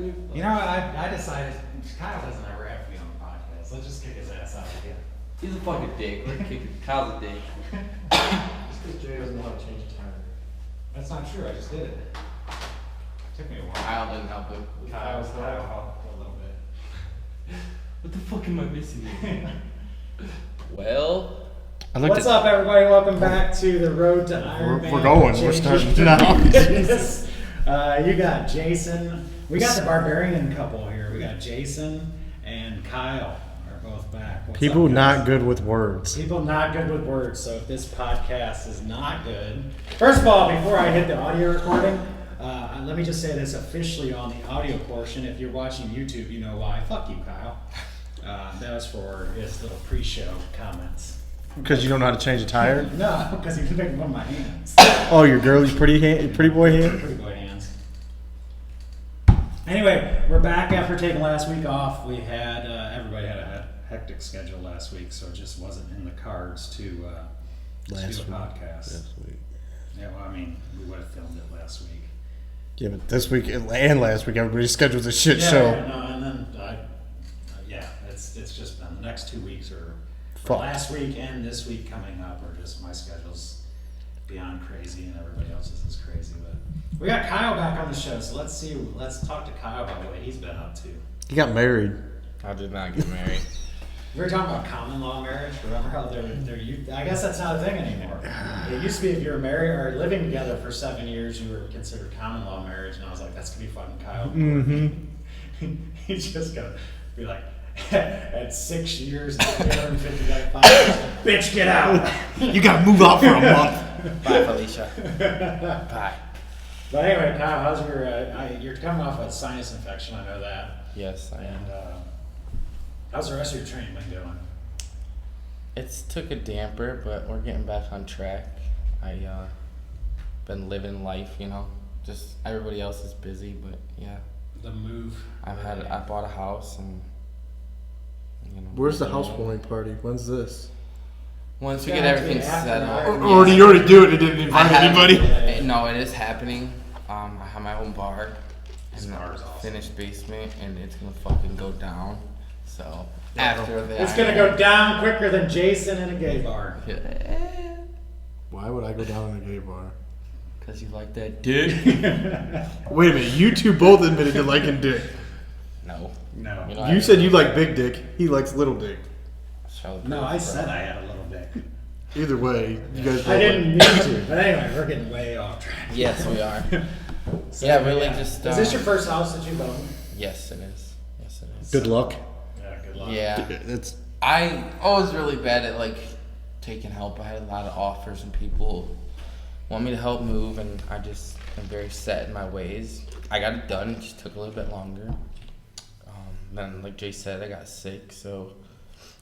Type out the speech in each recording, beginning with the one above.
dude. You know, I decided Kyle doesn't ever have to be on the podcast. Let's just kick his ass out again. He's a fucking dick. Kyle's a dick. Just because Jay doesn't want to change the tire. That's not true. I just did it. Took me a while. Kyle didn't help it. Kyle helped a little bit. What the fuck am I missing here? Well, What's up, everybody? Welcome back to the Road to Ironman. We're going. We're starting now. Jesus. You got Jason. We got the barbarian couple here. We got Jason and Kyle are both back. What's People up, guys? not good with words. People not good with words. So if this podcast is not good, first of all, before I hit the audio recording, let me just say this officially on the audio portion. If you're watching YouTube, you know why. Fuck you, Kyle. That was for his little pre-show comments. Because you don't know how to change a tire? No, because he can pick one of my hands. Oh, your girl's pretty boy hand? Pretty boy hands. Anyway, we're back after taking last week off. We had everybody had a hectic schedule last week, so it just wasn't in the cards to do a podcast. Last week. Yeah, well, I mean, we would have filmed it last week. Yeah, but this week and last week, everybody's schedule's a shit Yeah, show. yeah, no, and then it's just been the next 2 weeks or Fuck. last week and this week coming up are just my schedule's beyond crazy and everybody else's is crazy. But we got Kyle back on the show, so let's talk to Kyle about what he's been up to. He got married. I did not get married. We were talking about common law marriage. Remember how I guess that's not a thing anymore. It used to be if you were married or living together for 7 years, you were considered common law marriage, and I was like, that's gonna be fucking Kyle. Mm-hmm. He's just gonna be like, at 6 years and 350 pounds, bitch, get out. You gotta move out for a month. Bye, Felicia. Bye. But anyway, Kyle, how's you're coming off a sinus infection, I know that. Yes, I am. And how's the rest of your training been going? It's took a damper, but we're getting back on track. I been living life, you know. Just everybody else is busy, but yeah. The move. I bought a house and you know. Where's the housewarming party? When's this? Once we get everything set up. Or did you already do it and didn't invite anybody? No, it is happening. I have my own bar This and bar is awesome. finished basement, and it's gonna fucking go down. So after that, It's gonna go down quicker than Jason in a gay bar. Why would I go down in a gay bar? Cause you like that dick. Wait a minute, you two both admitted to liking dick. No. No. You know, You said you like big dick, he likes little dick. No, I said I had a little dick. Either way, you guys both I didn't mean to, but anyway, we're getting way off track. Yes, we are. So, Yeah, really just, Is this your first house that you've owned? Yes, it is. Yes, it is. Good luck. Yeah, good luck. Yeah. It's I was really bad at like taking help. I had a lot of offers and people want me to help move, and I just am very set in my ways. I got it done. It just took a little bit longer. Then, like Jay said, I got sick, so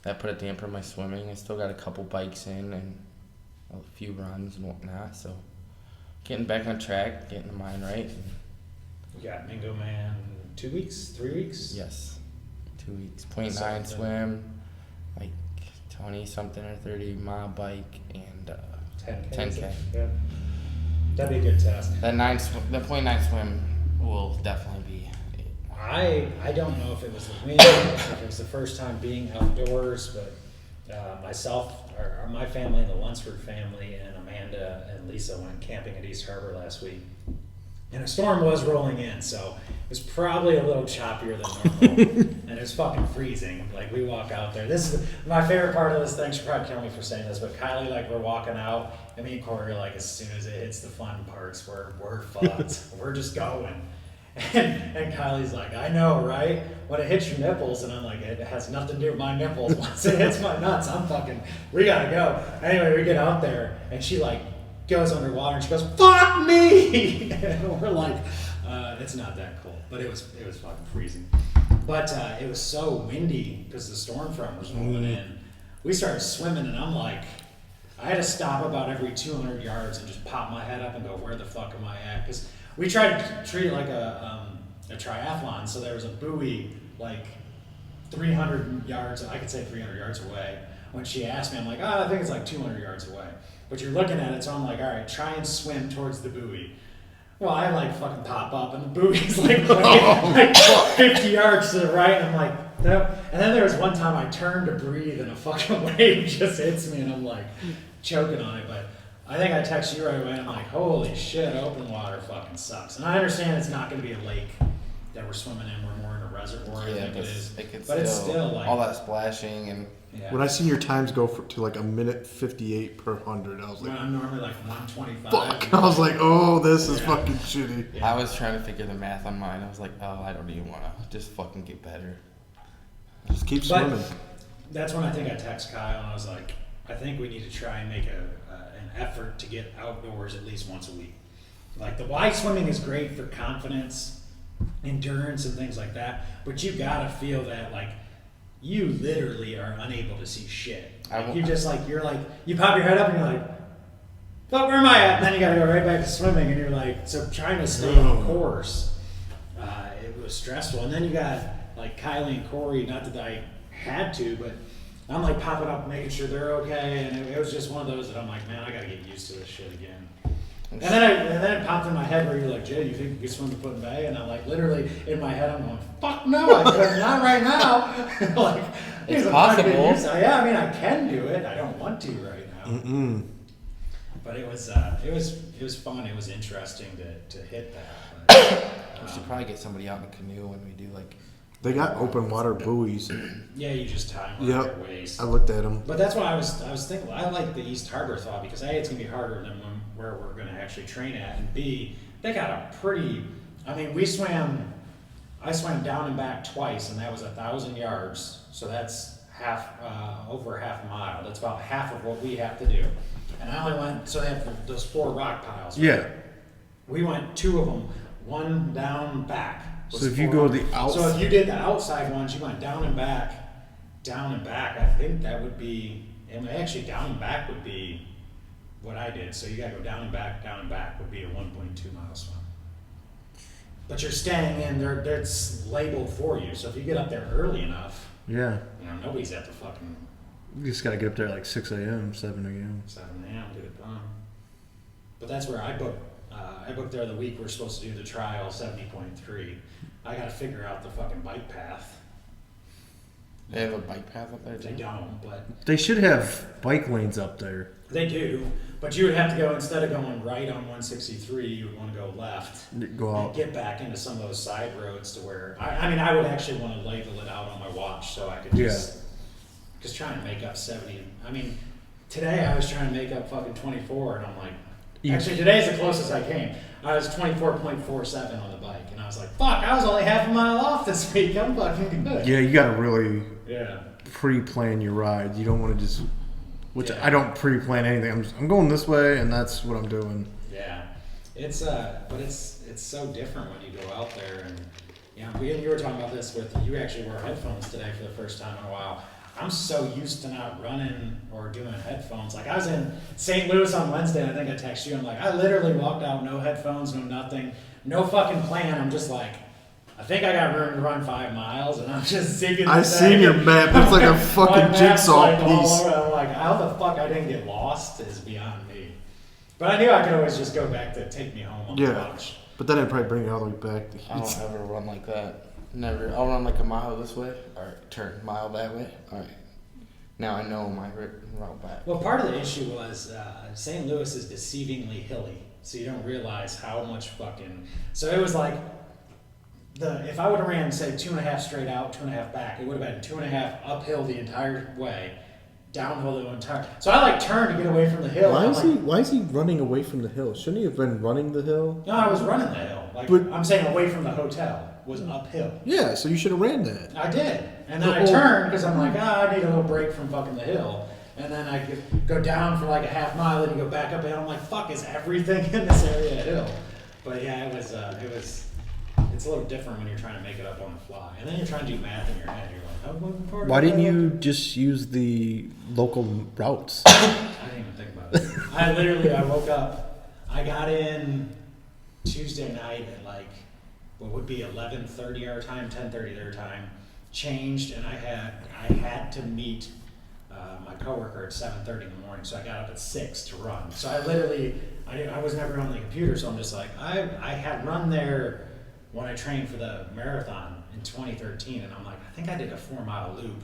that put a damper on my swimming. I still got a couple bikes in and a few runs and whatnot. So getting back on track, getting the mind right. And You got Mingo Man 2 weeks, 3 weeks? yes, 2 weeks. 0.9 Something. swim, like 20 something or 30 mile bike, and 10K. 10K. Yeah. That'd be a good test. That 0.9 swim will definitely be. I don't know if it was the wind, if it was the first time being outdoors, but my family, the Lunsford family, and Amanda and Lisa went camping at East Harbor last week. And a storm was rolling in, so it was probably a little choppier than normal. And it was fucking freezing. Like, we walk out there. This is my favorite part of this thing. She'll probably kill me for saying this, but Kylie, like, we're walking out, and me and Corey are like, as soon as it hits the fun parts, we're fucked. We're just going. And Kylie's like, I know, right? When it hits your nipples, and I'm like, it has nothing to do with my nipples. Once it hits my nuts, we gotta go. Anyway, we get out there, and she like goes underwater, and she goes, fuck me! And we're like, it's not that cold, but it was fucking freezing. But it was so windy because the storm front was rolling in. We started swimming, and I'm like, I had to stop about every 200 yards and just pop my head up and go, where the fuck am I at? Because we tried to treat it like a triathlon, so there was a buoy like 300 yards, I could say 300 yards away. When she asked me, I'm like, I think it's like 200 yards away. But you're looking at it, so I'm like, all right, try and swim towards the buoy. Well, I like fucking pop up and the buoy's like 50 yards to the right, and I'm like, no. And then there was one time I turned to breathe and a fucking wave just hits me and I'm like choking on it. But I think I texted you right away and I'm like, holy shit, open water fucking sucks. And I understand it's not going to be a lake that we're swimming in, we're more in a reservoir. Yeah, I think it is. but But it's still like all that splashing and. Yeah. When I seen your times go to like a minute 58 per 100, I was When like, I'm normally like 125. fuck. I was like, oh, this is fucking shitty. Yeah. I was trying to figure the math on mine. I was like, oh, I don't even want to. Just fucking get better. Just keep But swimming. that's when I think I text Kyle and I was like, I think we need to try and make an effort to get outdoors at least once a week. Like the Y swimming is great for confidence, endurance, and things like that. But you gotta feel that like you literally are unable to see shit. Like, you just like you're like you pop your head up and you're like, fuck, where am I at? And then you gotta go right back to swimming and you're like, so trying to stay on course. It was stressful. And then you got like Kylie and Corey, not that I had to, but I'm like popping up, making sure they're okay, and it was just one of those that I'm like, man, I gotta get used to this shit again. And then it popped in my head where you're like, Jay, you think you can swim to Put in Bay? And I'm like, literally in my head, I'm going, fuck no, I could not right now. Like, It's I'm trying to get possible. used to- Yeah, I mean, I can do it. I don't want to right now. Mm-mm. But it was fun. It was interesting to hit that. But, We should probably get somebody out in a canoe when we do like. They got open water buoys. yeah, you just tie them Yep. around your waist. I looked at them. But that's why I was thinking. I like the East Harbor thought because A, it's gonna be harder than where we're gonna actually train at, and B, they got a pretty. I mean, I swam down and back twice, and that was 1,000 yards. So that's over half a mile. That's about half of what we have to do. And I only went. So they have those 4 rock piles. Right? Yeah. We went 2 of them, one down back. So if you go the So if you did the outside ones, you went down and back. I think that would be, and actually down and back would be what I did. So you gotta go down and back would be a 1.2 mile swim. But you're staying in there, it's labeled for you. So if you get up there early enough, Yeah. nobody's at the fucking You just gotta get up there at like 6 a.m., 7 a.m. 7 a.m. to get it done. But that's where I booked. I booked there the week we're supposed to do the trial 70.3. I got to figure out the fucking bike path. They have a bike path up there They too. don't, but They should have bike lanes up there. they do. But you would have to go, instead of going right on 163, you would want to go left Go and out. get back into some of those side roads to where I mean I would actually want to label it out on my watch so I could just trying to make up 70. I mean today I was trying to make up fucking 24 and I'm like actually today's the closest I came. I was 24.47 on the bike and I was like fuck, I was only half a mile off this week. I'm fucking good. Yeah, you gotta really Yeah. pre-plan your ride. You don't want to just, which Yeah. I don't pre-plan anything. I'm going this way, and that's what I'm doing. Yeah, but it's so different when you go out there and you were talking about this with you actually wore headphones today for the first time in a while. I'm so used to not running or doing headphones. Like I was in St. Louis on Wednesday and I think I texted you. I'm like, I literally walked out, no headphones, no nothing, no fucking plan. I'm just like, I think I got room to run 5 miles and I'm just zigging. I seen your map. It's like a fucking jigsaw piece. I'm like, how the fuck I didn't get lost is beyond me. But I knew I could always just go back to take me home on the Yeah. couch. But then I'd probably bring you all the way back. I don't ever run like that. Never. I'll run like a mile this way, or turn mile that way. All right. Now I know my route back. Well, part of the issue was St. Louis is deceivingly hilly, so you don't realize how much fucking. So it was like if I would have ran say 2.5 straight out, 2.5 back, it would have been 2.5 uphill the entire way, downhill the entire. So I like turned to get away from the hill. Why is he running away from the hill? Shouldn't he have been running the hill? No, I was running the hill. Like But- I'm saying, away from the hotel was uphill. Yeah, so you should have ran that. I did, and then I turned because I'm like, I need a little break from fucking the hill. And then I could go down for like a half mile, and you go back up, and I'm like, fuck, is everything in this area a hill? But yeah, it was. It's a little different when you're trying to make it up on the fly, and then you're trying to do math in your head. You're like, oh, moving forward. Why didn't you just use the local routes? I didn't even think about it. I woke up. I got in Tuesday night at like what would be 11:30 our time, 10:30 their time. Changed, and I had to meet my coworker at 7:30 in the morning, so I got up at 6 to run. So I was never on the computer, so I'm just like, I had run there when I trained for the marathon in 2013, and I'm like, I think I did a 4-mile loop,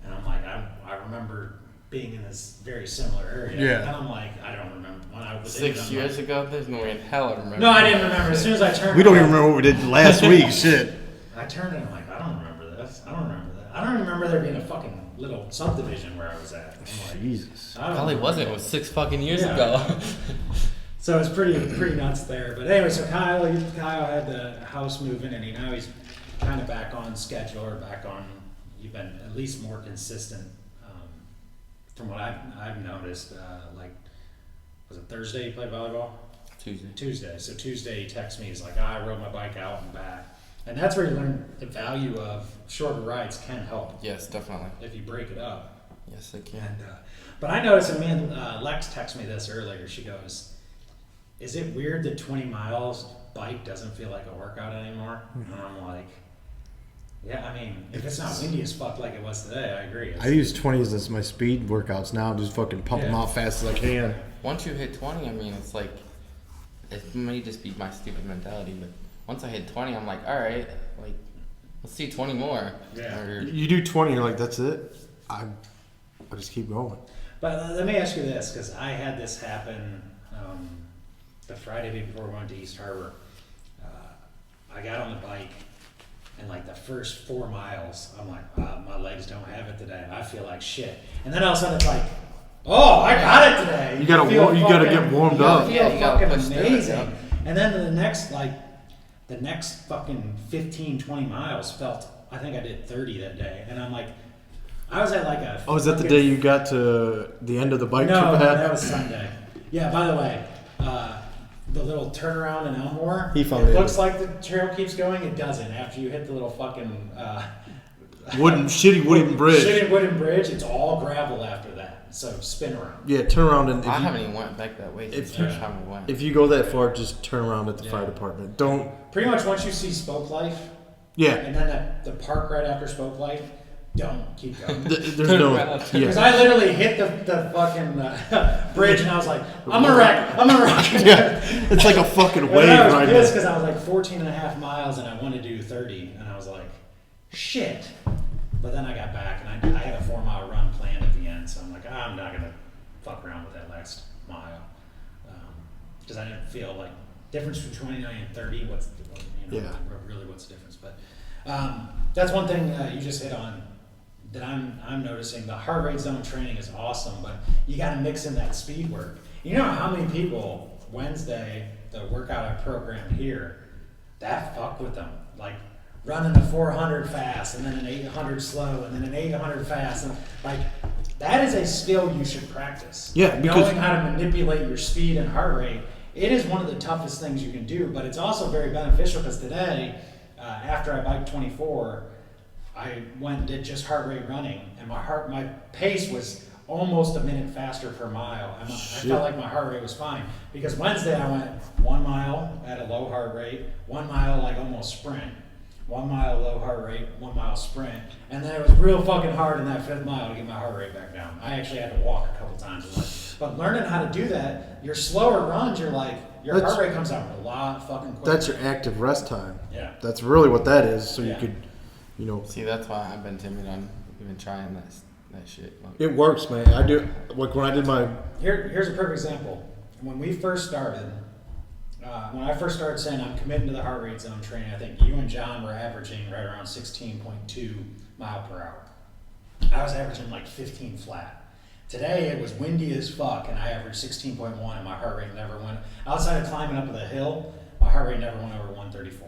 and I'm like, I remember being in this very similar area. Yeah. And I'm like, I don't remember when I was 6 years ago, there's no way in hell I remember. No, I didn't remember. As soon as I turned, We don't even remember what we did last week. Shit. I turned and I'm like, I don't remember this. I don't remember that. I don't remember there being a fucking little subdivision where I was at. I'm like, Jesus. I don't Probably remember wasn't. It that. was 6 fucking years Yeah. ago. So it's pretty nuts there. But anyway, so Kyle had the house moving, and now he's kind of back on schedule, or back on. You've been at least more consistent from what I've noticed. Like, was it Thursday you played volleyball? Tuesday. So Tuesday he texts me. He's like, I rode my bike out and back, and that's where you learn the value of shorter rides can help Yes, definitely. if you break it up. Yes, I can. And but I noticed, and me and Lex texted me this earlier. She goes, "Is it weird that 20 miles bike doesn't feel like a workout anymore?" And I'm like, "Yeah, I mean, if it's not windy as fuck like it was today, I agree." I use 20s as my speed workouts now. Just fucking pump them Yeah. out fast as I can. Once you hit 20, I mean, it's like, it may just be my stupid mentality, but once I hit 20, I'm like, all right, like, let's see 20 more. Yeah. Or, You do 20, you're like, that's it. I just keep going. But let me ask you this, because I had this happen the Friday before we went to East Harbor. I got on the bike, and like the first 4 miles, I'm like, my legs don't have it today. I feel like shit. And then all of a sudden it's like, oh, I got it today. You gotta feel you gotta fucking- get warmed you up. feel Yeah, you gotta fucking push through it, amazing. yeah. And then the next fucking 15, 20 miles felt, I think I did 30 that day. And I'm like, I was at like a... Oh, is that the fucking- day you got to the end of the bike no, trip ahead? that was Sunday. Yeah, by the way, the little turnaround in Elmore, He found it it. looks like the trail keeps going. It doesn't. After you hit the little fucking... Shitty wooden bridge. shitty wooden bridge, it's all gravel after that. So spin around. Yeah, turn around and I haven't even went back that way since if the you- first time we went. if you go that far, just turn around at the Yeah. fire department. Don't. Pretty much once you see Spoke Life, Yeah, and then the park right after Spoke Life, don't keep going. there's no. Because Yeah. I literally hit the fucking bridge, and I was like, I'm gonna wreck. Yeah, it's like a fucking And wave then I was right pissed there. because I was like 14 and a half miles, and I wanted to do 30, and I was like, shit. But then I got back, and I had a 4-mile run planned at the end, so I'm like, I'm not gonna fuck around with that last mile, because I didn't feel like difference between 29 and 30. What's really what's the difference? But that's one thing you just hit on that I'm noticing. The heart rate zone training is awesome, but you got to mix in that speed work. You know how many people Wednesday the workout I programmed here that fucked with them, like running a 400 fast and then an 800 slow and then an 800 fast, and like that is a skill you should practice. Yeah, because- knowing how to manipulate your speed and heart rate, it is one of the toughest things you can do, but it's also very beneficial because today, after I biked 24, I went and did just heart rate running, and my pace was almost a minute faster per mile. I felt like my heart rate was fine because Wednesday I went 1 mile at a low heart rate, 1 mile like almost sprint, 1 mile low heart rate, 1 mile sprint, and then it was real fucking hard in that 5th mile to get my heart rate back down. I actually had to walk a couple times. But learning how to do that, your slower runs, your That's- heart rate comes down a lot fucking quicker. That's your active rest time. Yeah. That's really what that is. So Yeah. you could, See, that's why I've been timid on even trying that shit. Like, it works, man. I do. Like when I did my. Here's a perfect example. When we first started, when I first started saying I'm committing to the heart rate zone training, I think you and John were averaging right around 16.2 mile per hour. I was averaging like 15 flat. Today it was windy as fuck, and I averaged 16.1, and my heart rate never went. Outside of climbing up the hill, my heart rate never went over 134.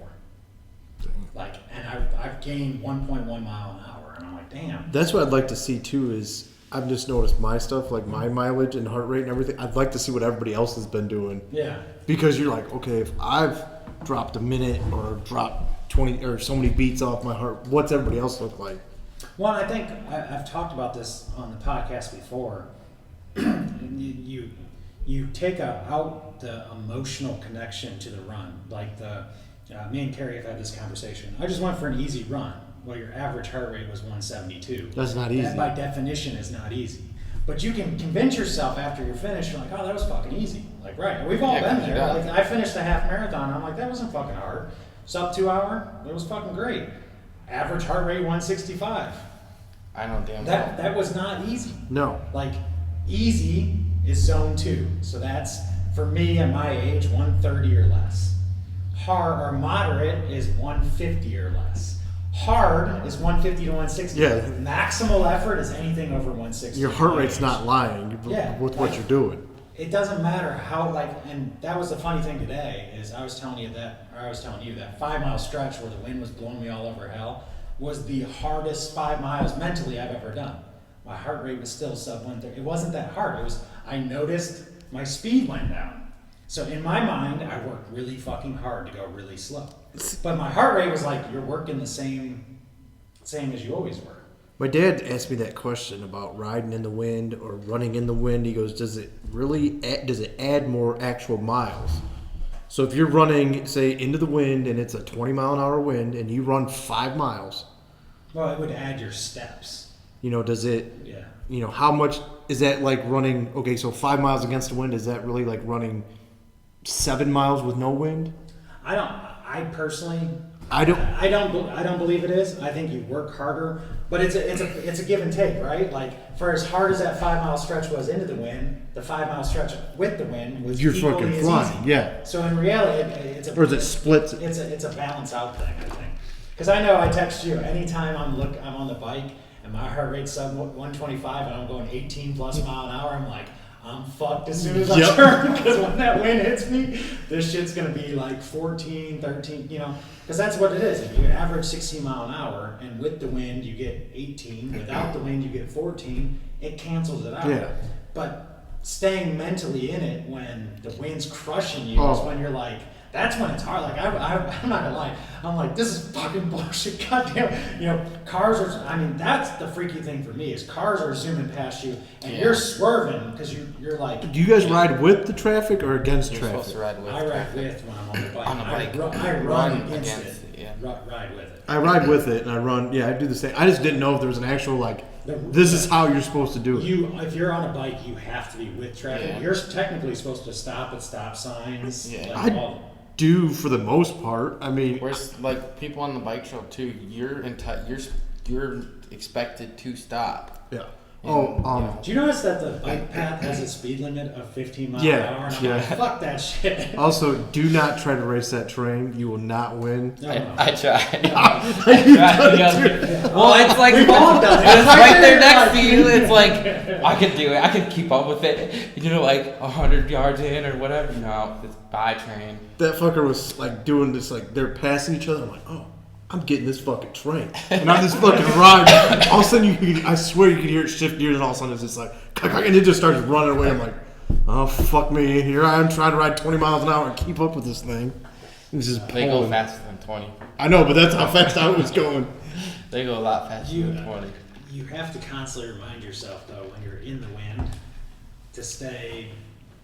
Like, and I've gained 1.1 mile an hour, and I'm like, damn. That's what I'd like to see too. Is I've just noticed my stuff, like my mileage and heart rate and everything. I'd like to see what everybody else has been doing. Yeah. Because you're like, okay, if I've dropped a minute or dropped 20 or so many beats off my heart, what's everybody else look like? Well, I think I've talked about this on the podcast before. you take out the emotional connection to the run. Like me and Carrie have had this conversation. I just went for an easy run. Well, your average heart rate was 172. That's not easy. That by definition is not easy. But you can convince yourself after you're finished, you're like, oh, that was fucking easy. Like, right, we've all Yeah, been there. yeah. Like, I finished a half marathon, I'm like, that wasn't fucking hard. Sub 2 hour, it was fucking great. Average heart rate 165. I know damn well. That was not easy. No. Like, easy is zone 2. So that's, for me at my age, 130 or less. Hard or moderate is 150 or less. Hard is 150 to 160. Yeah. Maximal effort is anything over 160. Your heart rate's not lying with what you're doing. It doesn't matter how, like, and that was the funny thing today, is I was telling you that 5 mile stretch where the wind was blowing me all over hell was the hardest 5 miles mentally I've ever done. My heart rate was still sub 130. It wasn't that hard. It was, I noticed my speed went down. So in my mind, I worked really fucking hard to go really slow. But my heart rate was like, you're working the same as you always were. My dad asked me that question about riding in the wind or running in the wind. He goes, does it add more actual miles? So if you're running, say, into the wind and it's a 20 mile an hour wind and you run 5 miles, Well, it would add your steps. does it, Yeah. how much is that like running? Okay, so 5 miles against the wind, is that really like running 7 miles with no wind? I personally I don't. I don't believe it is. I think you work harder, but it's a give and take, right? Like, for as hard as that 5 mile stretch was into the wind, the 5 mile stretch with the wind was You're equally fucking as flying, easy. yeah. So in reality, it's a Or is it splits? It's a balance out thing, I think. Because I know I text you anytime I'm on the bike and my heart rate's sub 125 and I'm going 18 plus mile an hour. I'm like, I'm fucked as soon as I turn, because when that wind hits me, this shit's gonna be like 14, 13, because that's what it is. If you average 16 mile an hour and with the wind you get 18, without the wind you get 14, it cancels it out. Yeah. But staying mentally in it when the wind's crushing you is when you're like, that's when it's hard. Like, I'm not gonna lie. I'm like, this is fucking bullshit. Goddamn. Cars are, that's the freaky thing for me is cars are zooming past you and you're swerving because you're like. Do you guys ride with the traffic or against You're traffic? supposed to ride with. I ride with when I'm on the bike. On the bike. I run against it. Yeah. Ride with it. I ride with it and I run. Yeah, I do the same. I just didn't know if there was an actual this is how you're supposed to do it. If you're on a bike, you have to be with traffic. Yeah. You're technically supposed to stop at stop signs. Yeah. I do for the most part. I mean, Where's like people on the bike trail too? You're expected to stop. yeah. And, Do you notice that the bike path has a speed limit of 15 miles Yeah, an hour? And I'm yeah. like, fuck that shit. Also, do not try to race that train. You will not win. No. I tried. You Well, it's like We've all done it. it's right there next Like- to you. It's like I can do it. I can keep up with it. Like 100 yards in or whatever. No, it's by train. That fucker was like doing this, like they're passing each other. I'm like, oh, I'm getting this fucking train. And on this fucking ride, all of a sudden I swear you could hear it shift gears, and all of a sudden it's just like, and it just starts running away. I'm like, oh, fuck me. Here I am trying to ride 20 miles an hour and keep up with this thing. It's just They go pulling. faster than 20. I know, but that's how fast I was going. They go a lot faster than 20. You have to constantly remind yourself, though, when you're in the wind,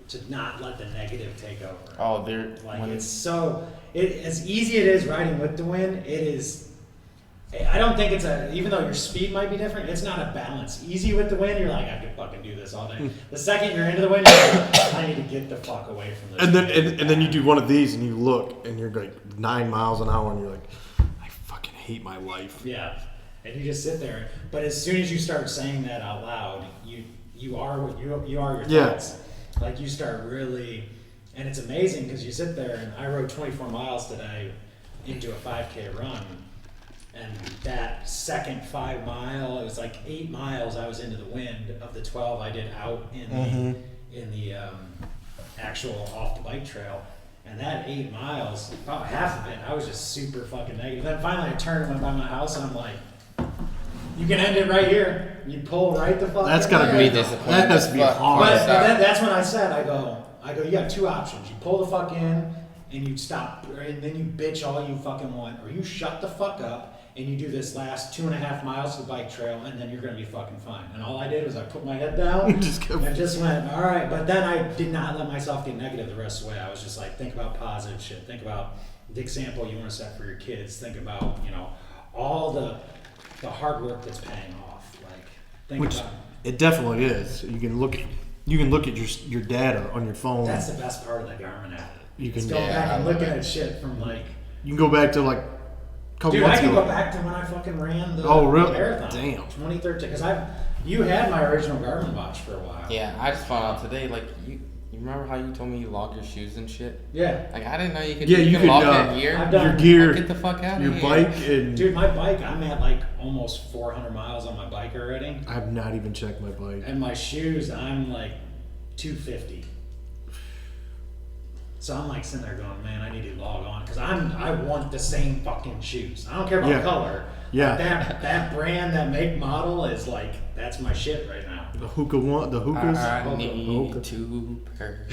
to not let the negative take over. Oh, they're Like, when it's so, as easy it is riding with the wind, it is, I don't think even though your speed might be different, it's not a balance. Easy with the wind, you're like, I could fucking do this all day. The second you're into the wind, you're like, I need to get the fuck away from this. And then you do one of these and you look and you're like 9 miles an hour and you're like, I fucking hate my life. Yeah, and you just sit there. But as soon as you start saying that out loud, you are what you are your Yeah. thoughts. Like, you start really, and it's amazing because you sit there, and I rode 24 miles today into a 5K run, and that second 5 mile, it was like 8 miles I was into the wind of the 12 I did out in the actual off the bike trail. And that 8 miles, about half of it, I was just super fucking negative. Then finally I turned and went by my house, and I'm like, you can end it right here. You pull right the fuck. That's gotta be be disciplined. That has to be But- hard. But Stop. that's when I said, I go, you got two options. You pull the fuck in and you stop, and then you bitch all you fucking want, or you shut the fuck up and you do this last 2.5 miles of the bike trail, and then you're gonna be fucking fine. And all I did was I put my head down Just kept- and just went, all right. But then I did not let myself get negative the rest of the way. I was just like, think about positive shit. Think about the example you want to set for your kids. Think about, all the hard work that's paying off. Like, think Which- about. It definitely is. You can look at your data on your phone. That's the best part of the Garmin app. You It's can going back and I love looking it. at shit from like. you can go back to like a couple Dude, I months can ago. go back to when I fucking ran the Really? marathon. Damn. 2013. Because you had my original Garmin watch for a while. Yeah, I just found out today. Like you remember how you told me you log your shoes and shit? Yeah. Like I didn't know you could. Yeah, you can log could, that gear. I've done- your gear, Get the fuck out your of here. bike, and Dude, my bike, I'm at like almost 400 miles on my bike already. I have not even checked my bike. And my shoes, I'm like 250. So I'm like sitting there going, man, I need to log on because I want the same fucking shoes. I don't care about Yeah. color. Yeah. That brand, that make model is like that's my shit right now. The hookahs. I need Hookah. 2 pairs.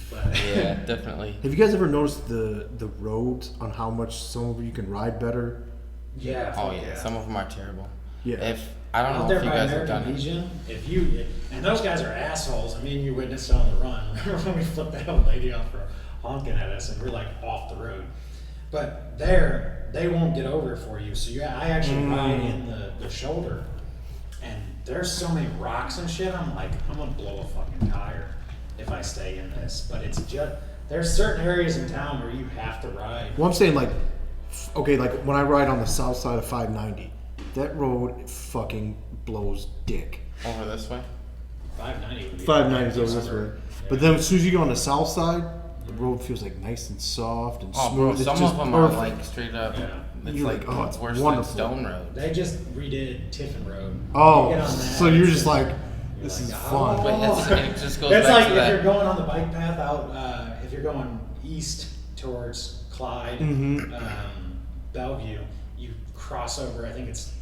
But Yeah, definitely. Have you guys ever noticed the roads on how much some of you can ride better? yeah. Oh fuck yeah, some of them are terrible. Yeah. If I don't Out know there if you by guys have American done it. Legion, and those guys are assholes. I mean, you witnessed it on the run. Remember when we flipped that old lady off for honking at us, and we're like off the road. But they won't get over it for you. So I actually ride in the shoulder, and there's so many rocks and shit. I'm like, I'm gonna blow a fucking tire if I stay in this. But it's just there's certain areas in town where you have to ride. Well, I'm saying like, okay, like when I ride on the south side of 590, that road fucking blows dick. Over this way. 590 would be 590 is over this way. Yeah. But then as soon as you go on the south side, the road feels like nice and soft and Oh, smooth. bro, It's some just of them perfect. are like straight up. Yeah. It's You're like like, oh, it's it's worse wonderful. than Stone Road. They just redid Tiffin Road. Oh, You get on that, so you're it's just like, you're this like, is oh. fun. But it just goes It's back like to if that. you're going on the bike path out, if you're going east towards Clyde, Mhm. Bellevue, you cross over. I think it's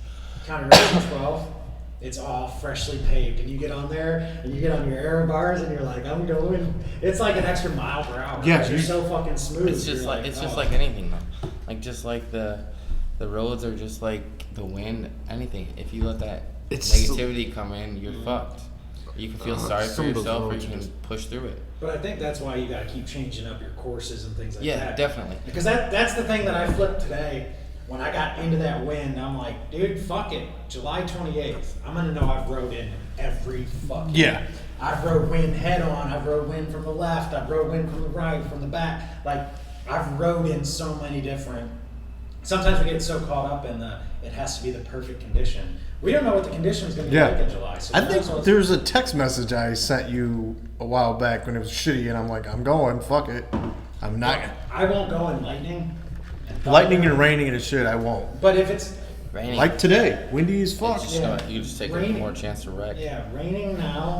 County Road 12. It's all freshly paved, and you get on there, and you get on your aero bars, and you're like, I'm going. It's like an extra mile per hour. Yeah, because you're you- so fucking smooth. It's just You're like it's just oh. like anything though. Like just like the roads are just like the wind. Anything. If you let that It's so- negativity come in, you're fucked. You can feel sorry for some of those yourself, or roads you can just- push through it. But I think that's why you got to keep changing up your courses and things like Yeah, that. definitely. Because that's the thing that I flipped today. When I got into that wind, I'm like, dude, fuck it. July 28th, I'm gonna know I've rode in every fucking. Yeah. I've rode wind head on. I've rode wind from the left. I've rode wind from the right, from the back. Like I've rode in so many different. Sometimes we get so caught up in it has to be the perfect condition. We don't know what the condition is going to be Yeah. like in July. So I who think knows what's- there's a text message I sent you a while back when it was shitty, and I'm like, I'm going, fuck it. I'm not. I won't go in lightning. Lightning and raining and shit, I won't. But if it's Raining. Like today, windy as It's fuck. just Yeah. you just take Raining. more chance to wreck. raining now.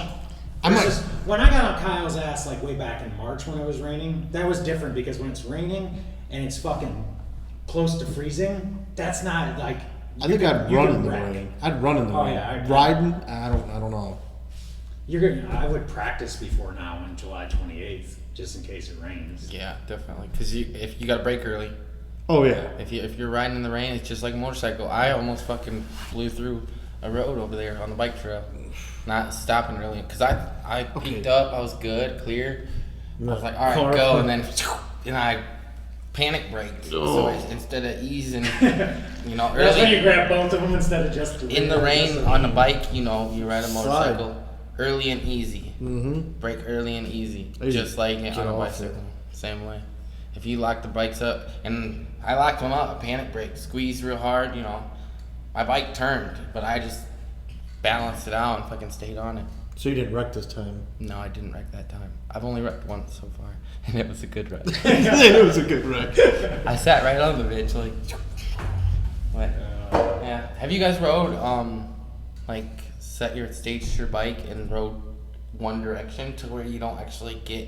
I'm like- versus- when I got on Kyle's ass like way back in March when it was raining, that was different because when it's raining and it's fucking close to freezing, that's not like. I think I'd you run can in the wreck. rain. I'd run in the Oh, rain. yeah, I'd- Riding, I don't know. I would practice before now on July 28th just in case it rains. Yeah, definitely. Because if you got to brake early, Oh yeah. if you're riding in the rain, it's just like a motorcycle. I almost fucking flew through a road over there on the bike trail, not stopping really. Because I Okay. peaked up, I was good, clear. I was like, all right, Car- go, and then I panic braked. So Oh. instead of easing, That's when you early grab both of them instead of just in the rain on the bike, you ride a motorcycle, early and easy. Mm-hmm. Brake early and easy, Easy. just like Get on a off bicycle. Same way. If you lock the bikes up, and I locked one up, panic brake, squeezed real hard, my bike turned, but I just balanced it out and fucking stayed on it. So you didn't wreck this time. No, I didn't wreck that time. I've only wrecked once so far, and it was a good wreck. It was a good wreck. I sat right on the bitch, like. What? Yeah. Have you guys rode, staged your bike and rode one direction to where you don't actually get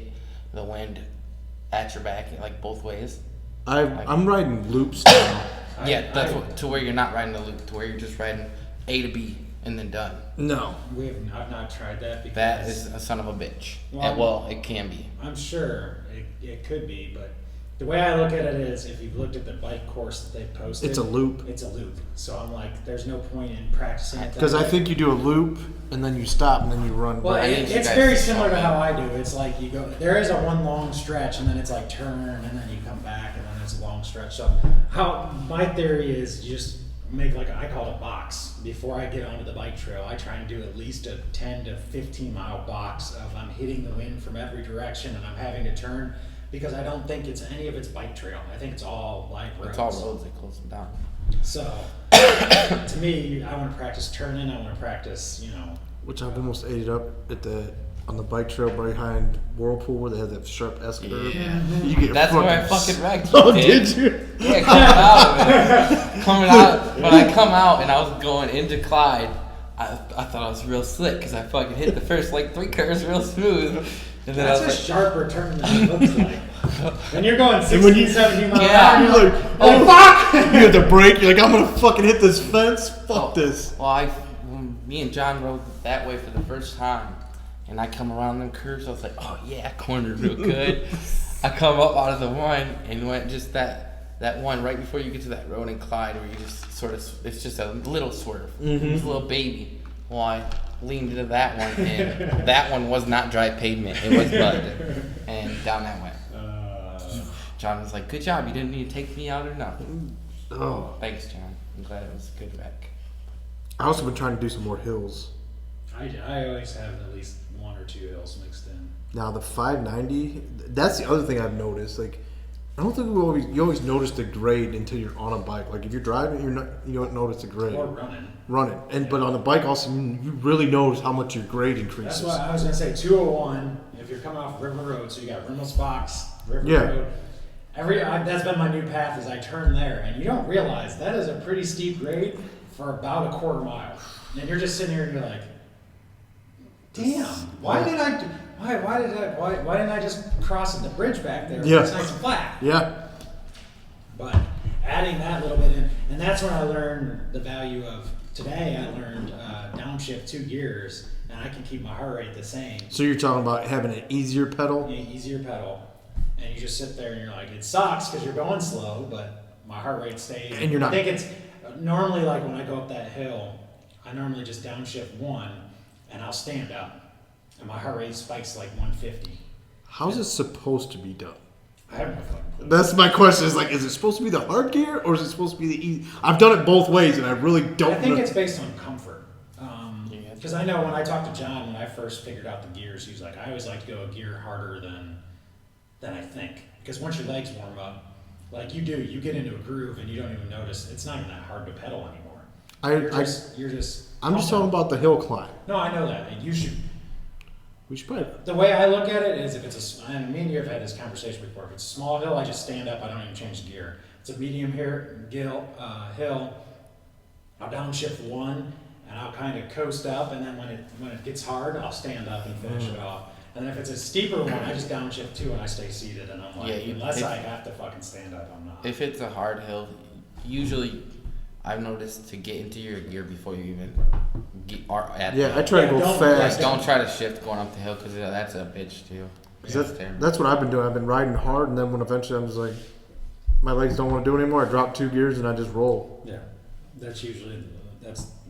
the wind at your back, like both ways? I'm riding loops now. Yeah, to where you're not riding the loop, to where you're just riding A to B and then done. No. I've not tried that because That is a son of a bitch. Well, It can be. I'm sure it could be, but the way I look at it is if you've looked at the bike course that they've posted, It's a loop. It's a loop. So I'm like, there's no point in practicing it. that Because I way. think you do a loop and then you stop and then you run. Well, I need you it's guys very to similar show to me. how I do. It's like you go, there is a one long stretch and then it's like turn and then you come back and then it's a long stretch. So my theory is just make like I call it a box before I get onto the bike trail. I try and do at least a 10 to 15 mile box of I'm hitting the wind from every direction and I'm having to turn, because I don't think it's any of it's bike trail. I think it's all live roads. It's all roads that close them down. So to me, I want to practice turning. I want to practice, Which I've almost ate it up on the bike trail behind Whirlpool where they have that sharp S curve. Yeah. You get That's where I fucking fucking wrecked. Oh, did you? Yeah, coming out. When I come out and I was going into Clyde, I thought I was real slick because I fucking hit the first like 3 curves real smooth. And then That's I was a sharper turn than it looks like. When you're going 16, when you- 17 miles an Yeah. hour, You're you're like, like, oh fuck! You have to brake. You're like, I'm gonna fucking hit this fence. Fuck this. Well, when me and John rode that way for the first time, and I come around them curves, I was like, oh yeah, I cornered real good. I come up out of the one and went just that one right before you get to that road in Clyde where you just sort of, it's just a little swerve. It's a little baby. Well, I leaned into that one, and that one was not dry pavement. It was mud. And down that went. John was like, good job. You didn't need to take me out or nothing. Oh. Thanks, John. I'm glad it was a good wreck. I also been trying to do some more hills. I always have at least 1 or 2 hills mixed in. Now the 590, that's the other thing I've noticed. Like, I don't think you always notice the grade until you're on a bike. Like if you're driving, you don't notice the grade. Or running. But on the bike also, you really notice how much your grade increases. That's why I was going to say 201, if you're coming off River Road, so you got Reynolds Box, River Yeah. Road. That's been my new path is I turn there, and you don't realize that is a pretty steep grade for about a quarter mile. And you're just sitting here and you're like, damn, why didn't I just cross the bridge back there? Yeah. It's nice and flat. Yeah. But adding that little bit in, and that's when I learned the value of, today I learned downshift 2 gears, and I can keep my heart rate the same. So you're talking about having an easier pedal? Yeah, easier pedal. And you just sit there and you're like, it sucks because you're going slow, but my heart rate stays. And you're not- I think it's normally like when I go up that hill, I normally just downshift 1 and I'll stand up. And my heart rate spikes like 150. How's it supposed to be done? I have no fucking clue. That's my question. Is it supposed to be the hard gear or is it supposed to be the easy? I've done it both ways and I really don't I think know. it's based on comfort. Because I know when I talked to John, when I first figured out the gears, he was like, I always like to go a gear harder than I think. Because once your legs warm up, like you get into a groove and you don't even notice. It's not even that hard to pedal anymore. You're just. I'm just talking about the hill climb. No, I know that. And you should. We should probably. The way I look at it is if it's and me and you have had this conversation before. If it's a small hill, I just stand up. I don't even change the gear. It's a medium hill. I'll downshift 1 and I'll kind of coast up, and then when it gets hard, I'll stand up and finish it off. And then if it's a steeper one, I just downshift 2 and I stay seated, and I'm like, unless I have to fucking stand up, I'm not. If it's a hard hill, usually I've noticed to get into your gear before you even are at the hill. I try to go fast. Like, don't try to shift going up the hill because that's a bitch too. That's what I've been doing. I've been riding hard, and then when eventually I'm just like, my legs don't want to do it anymore, I drop 2 gears and I just roll. Yeah, that's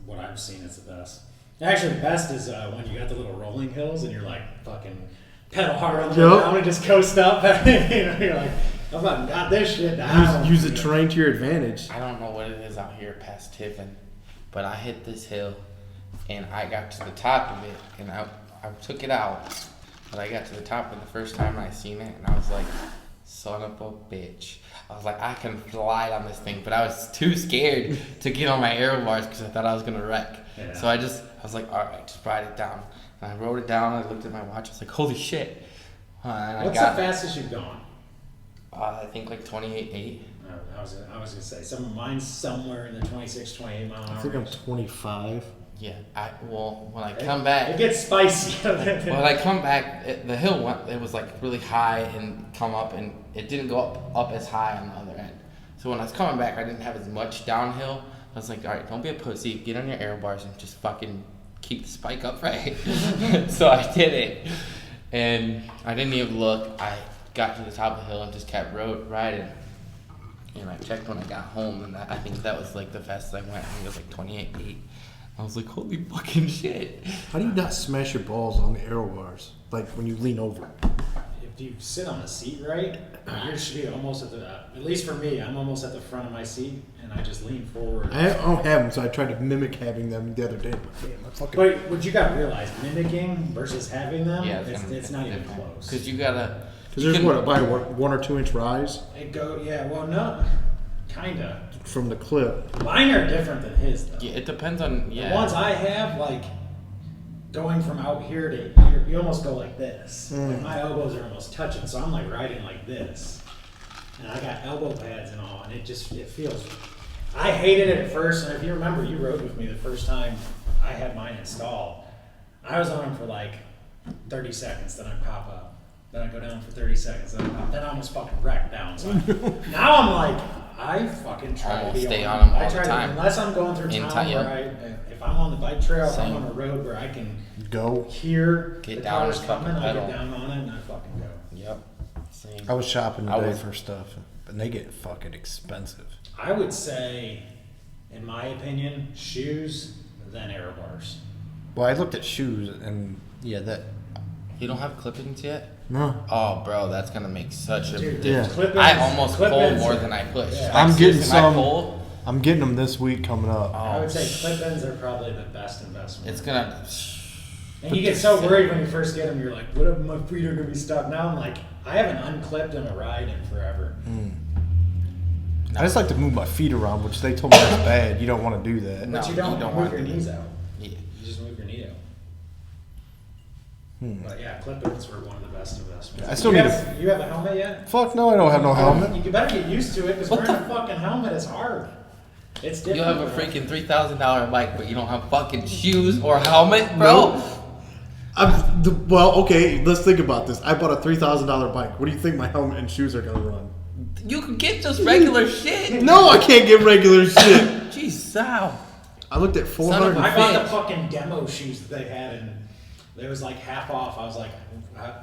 what I've seen is the best. Actually, the best is when you got the little rolling hills and you're like fucking pedal hard on the ground and just coast up. You're like, I fucking got this shit down. Use the terrain to your advantage. I don't know what it is out here past Tiffin, but I hit this hill and I got to the top of it and I took it out, but I got to the top of the first time I seen it and I was like, son of a bitch. I was like, I can fly on this thing, but I was too scared to get on my aero bars because I thought I was going to wreck. Yeah. So I was like, all right, just ride it down. And I wrote it down, I looked at my watch, I was like, holy shit. What's the fastest you've gone? I think like 28.8. I was going to say, mine's somewhere in the 26, 28 mile an hour. I think I'm 25. Yeah, when I come back... It gets spicy. When I come back, the hill it was like really high and come up, and it didn't go up as high on the other end. So when I was coming back, I didn't have as much downhill. I was like, all right, don't be a pussy. Get on your aero bars and just fucking keep the spike upright. So I did it. And I didn't even look. I got to the top of the hill and just kept riding. And I checked when I got home, and I think that was like the fastest I went. I think it was like 28.8. I was like, holy fucking shit. How do you not smash your balls on the aero bars? Like when you lean over? you sit on the seat right, you should be almost at least for me, I'm almost at the front of my seat, and I just lean forward. I don't have them, so I tried to mimic having them the other day. Damn, I fucking. But what you gotta realize, mimicking versus having them, Yeah, it's not even close. Because you gotta. Because there's about a 1 or 2 inch rise No, kinda. from the clip. Mine are different than his though. Yeah, it depends on. The Yeah. ones I have, like, going from out here to here, you almost go like this. Like my elbows are almost touching, so I'm like riding like this. And I got elbow pads and all, and it feels. I hated it at first, and if you remember, you rode with me the first time I had mine installed. I was on them for like 30 seconds, then I pop up. Then I go down for 30 seconds, then I pop. Then I almost fucking wreck down. So now I'm like, I fucking try Almost to be stay on on 'em I all try the time. unless I'm going through In town time, where if I'm on the bike trail, if I'm Same. on a road where I can Go. hear Get the down cars and fucking coming, I pedal. get down on it and I fucking go. Yep. Same. I was shopping I today was- for stuff, and they get fucking expensive. I would say, in my opinion, shoes, then aero bars. Well, I looked at shoes, and yeah, that. You don't have clip-ins yet? No. Oh, bro, that's gonna make such a Dude, Yeah. difference. clip-ins- I almost pull clip-ins more are- than I push. yeah. I'm getting seriously, when I some- pull, I'm getting them this week coming up. I would say sh- clip-ins are probably the best investment. It's gonna. And you get so worried when you first get them, you're like, what if my feet are gonna be stuck? Now I'm like, I haven't unclipped in a ride in forever. I just like to move my feet around, which they told me that's bad. You don't want to do that. No. But you don't, you don't move want your to. knees out. Yeah. You just move your knee out. But yeah, clip-ins were one of the best investments. I still you need have, you have a helmet yet? Fuck no, I don't have no helmet. You better get used to it because What wearing a fucking helmet is hard. It's different. You have a freaking $3,000 bike, but you don't have fucking shoes or helmet, bro. Well, okay, let's think about this. I bought a $3,000 bike. What do you think my helmet and shoes are gonna run? You can get just regular shit. No, I can't get regular shit. Jeez, Sal. I looked at Son of 400. a- I bought the bitch. fucking demo shoes that they had, and it was like half off. I was like,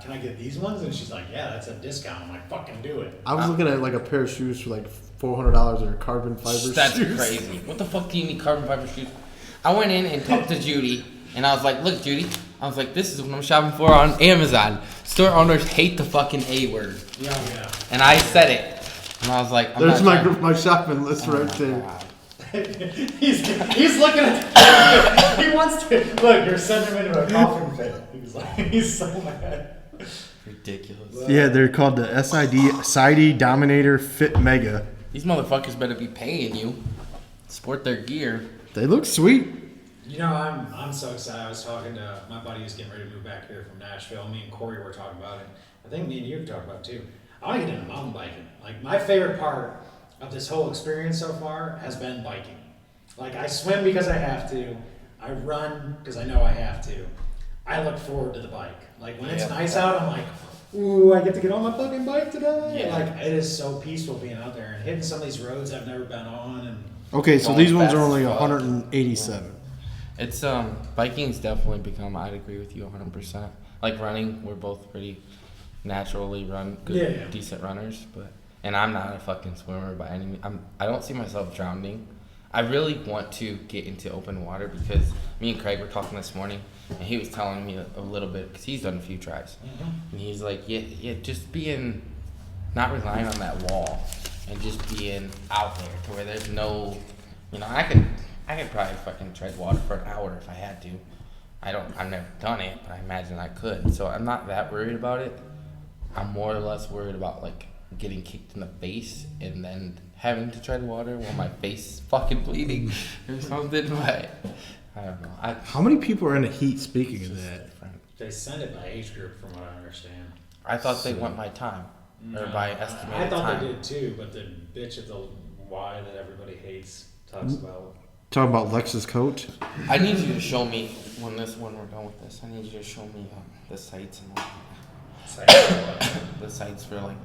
"Can I get these ones?" And she's like, "Yeah, that's a discount." I'm like, "Fucking do it." I was looking at like a pair of shoes for like $400 or carbon fiber That's shoes. crazy. What the fuck do you need carbon fiber shoes? I went in and talked to Judy, and I was like, look, Judy. I was like, this is what I'm shopping for on Amazon. Store owners hate the fucking A word. Yeah. And I said it. And I was like, I'm There's not my trying- my shopping list Oh right my there. God. He's looking at. He wants to look. You're sending him into a coughing fit. He's so mad. Ridiculous. Yeah, they're called the SID Dominator Fit Mega. These motherfuckers better be paying you. Sport their gear. They look sweet. You know, I'm so excited. I was talking to my buddy who's getting ready to move back here from Nashville. Me and Corey were talking about it. I think me and you have talked about it too. I want to get into mountain biking. Like, my favorite part of this whole experience so far has been biking. Like, I swim because I have to. I run because I know I have to. I look forward to the bike. Like, when it's Yeah. nice out, I'm like, ooh, I get to get on my fucking bike today. Yeah. Like, it is so peaceful being out there and hitting some of these roads I've never been on. And Okay, so Going these ones fast are only as fuck. 187. It's biking's definitely become. I'd agree with you 100%. Like running, we're both pretty naturally good, Yeah. decent runners. And I'm not a fucking swimmer by any means. I don't see myself drowning. I really want to get into open water because me and Craig were talking this morning, and he was telling me a little bit because he's done a few tries, and he's like, yeah, just being not relying on that wall and just being out there to where there's no, I could probably fucking tread water for an hour if I had to. I've never done it, but I imagine I could. So I'm not that worried about it. I'm more or less worried about like getting kicked in the face and then having to tread water while my face is fucking bleeding or something. But I don't know. How many people are in the heat? Speaking of that, they send it by age group, from what I understand. I thought they went by time or by estimated I thought time. they did too, but the bitch at the Y that everybody hates talks about. talking about Lex's coach. I need you to show me when we're done with this. I need you to show me the sites and the sites for like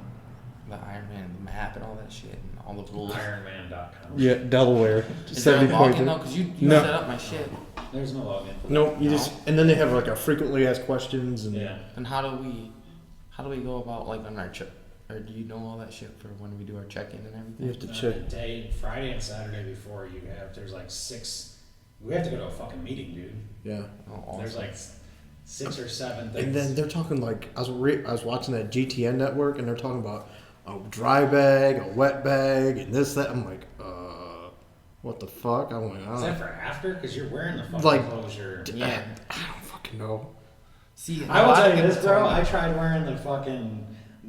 the Ironman, the map, and all that shit, and all the rules. Ironman.com. Yeah, Delaware. Is there a login though? Because you No. set up my shit. There's no login. No, you just and then they have like a frequently asked questions and Yeah. And how do we go about like on our trip? Or do you know all that shit for when we do our check-in and everything? you have to check. Day, Friday and Saturday before there's like 6. We have to go to a fucking meeting, dude. Yeah. Oh, awesome. There's like 6 or 7 things. And then they're talking like I was watching that GTN network, and they're talking about a dry bag, a wet bag, and this that. I'm like, what the fuck? I'm like, Is that for after? Because you're wearing the fucking Like- clothes. Yeah. I don't fucking know. See, I will a lot tell of you this, people bro. tell me- I tried wearing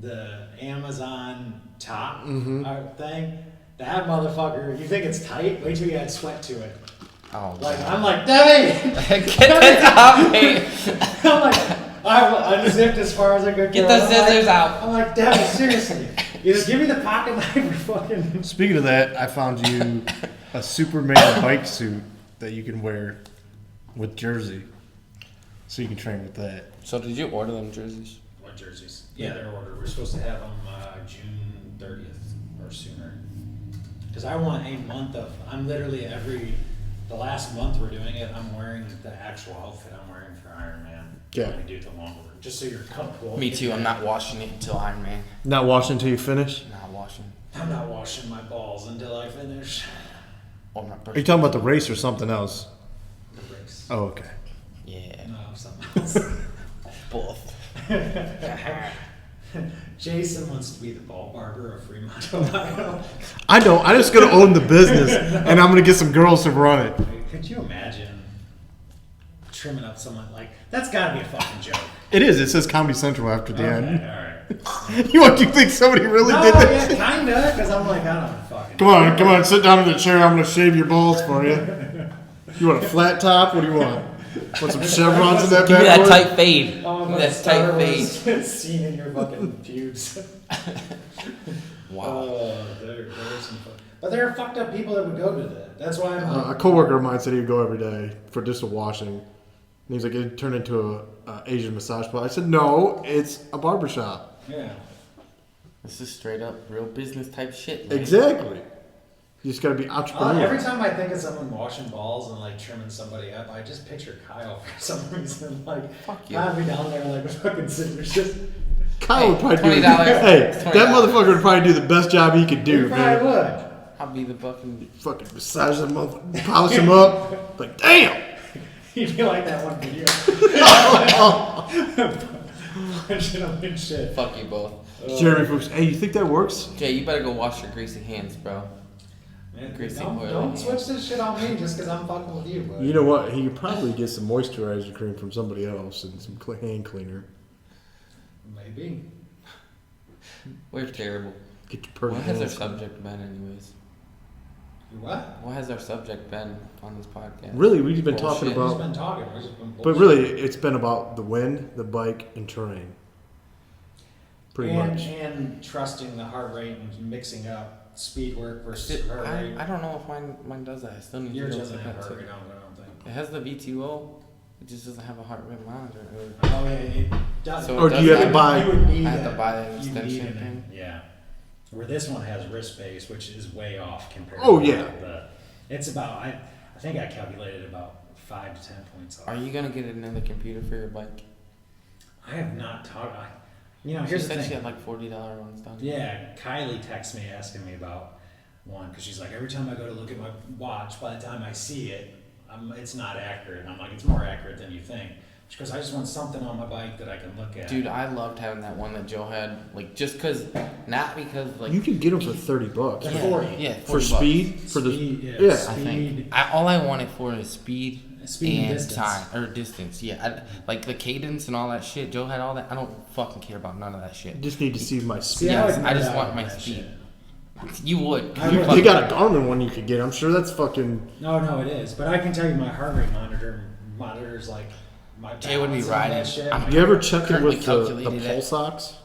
the Amazon top thing. That motherfucker, you think it's tight? Wait till you add sweat to it. Oh, Like, God. I'm like, Debbie! Get this out, mate. I'm like, I unzipped as far as I could Get go. the I'm like- scissors out. I'm like, Debbie, seriously. Either give me the pocket knife or fucking... Speaking of that, I found you a Superman bike suit that you can wear with jersey, so you can train with that. So did you order them jerseys? What jerseys? Yeah, they're ordered. We're supposed to have them June 30th or sooner. Because I want a month of... I'm literally the last month we're doing it, I'm wearing the actual outfit I'm wearing for Ironman. Yeah. When I do the longer, just so you're comfortable. Me too. I'm not washing it until Ironman. Not washing until you finish. Not washing. I'm not washing my balls until I finish Or my Are you talking about the race or something else? the race. Oh, okay. Yeah. No, something else. Both. Jason wants to be the ball barber of Fremont, Ohio. I know. I'm just gonna own the business, and I'm gonna get some girls to run it. Could you imagine trimming up someone like that's? Got to be a fucking joke. It is. It says Comedy Central after the end. All right. You think somebody really No, did that? yeah, kinda, because I'm like, I don't fucking. Come on, sit down in the chair. I'm gonna shave your balls for you. You want a flat top? What do you want? Want some chevrons in that Give me bad that boy? tight fade. Oh, Give me my that Star tight Wars fade. scene in your fucking pubes. Wow. Oh, there are some fun. But there are fucked up people that would go to that. That's why I'm like, A coworker of mine said he would go every day for just a washing. And he's like, it turned into a Asian massage spot. I said, no, it's a barbershop. yeah. This is straight up real business type shit. Man. Exactly. You just gotta be entrepreneur. Every time I think of someone washing balls and like trimming somebody up, I just picture Kyle for some reason. Like, Fuck you. I'd be down there like with fucking scissors. Just Kyle would probably do. $20. Hey, $20. that motherfucker would probably do the best job he could do, you probably man. would. I'll be the fucking. Fucking massage them up, polish them up. Like, damn. You'd be like that one video. Punching them and shit. Fuck you both. Jeremy Fuchs, hey, you think that works? Jay, you better go wash your greasy hands, bro. Man, Greasy don't oil. switch this shit on me just because I'm fucking with you, bud. You know what? He could probably get some moisturizer cream from somebody else and some hand cleaner. Maybe. We're terrible. Get your What perfect has our hands. subject been, anyways? You what? What has our subject been on this podcast? Really, we've been talking Bullshit. We've about, been talking. We've just been but bullshit. really, it's been about the wind, the bike, and terrain. Pretty much. And trusting the heart rate and mixing up speed work versus Shit, heart rate. I don't know if mine does that. I still need Yours to go doesn't check have that heart too. rate on it, I don't think. It has the V2O. It just doesn't have a heart rate monitor. Oh, yeah, it does. So Or do you have to buy- You would need I have to that. buy that You need extension it. thing. Yeah. Where this one has wrist base, which is way off compared Oh, to yeah. it's about, I think I calculated about 5 to 10 points off. Are you gonna get another computer for your bike? I have not talked, She here's the said thing. she had like $40 ones done. Yeah, Kylie texts me asking me about one because she's like, every time I go to look at my watch, by the time I see it, it's not accurate. And I'm like, it's more accurate than you think. She goes, I just want something on my bike that I can look at. Dude, I loved having that one that Joe had. Like, just cause, not because like. You can get them for $30. They're yeah, 40. Yeah, For 40 bucks. speed? For the Speed, yeah, yeah. I think all I wanted for is speed, Speed and and distance. time or distance. Yeah, like the cadence and all that shit. Joe had all that. I don't fucking care about none of that You shit. just need to see my See, speed. Yes, would I just nerd out want on my that speed. shit. You would. I You would. They fucking- got a Garmin one you could get. I'm sure that's fucking. No, it is. But I can tell you my heart rate monitors like my Jay would be balance and all riding. that shit. I'm- You ever check it Currently with the calculated it. pulse ox?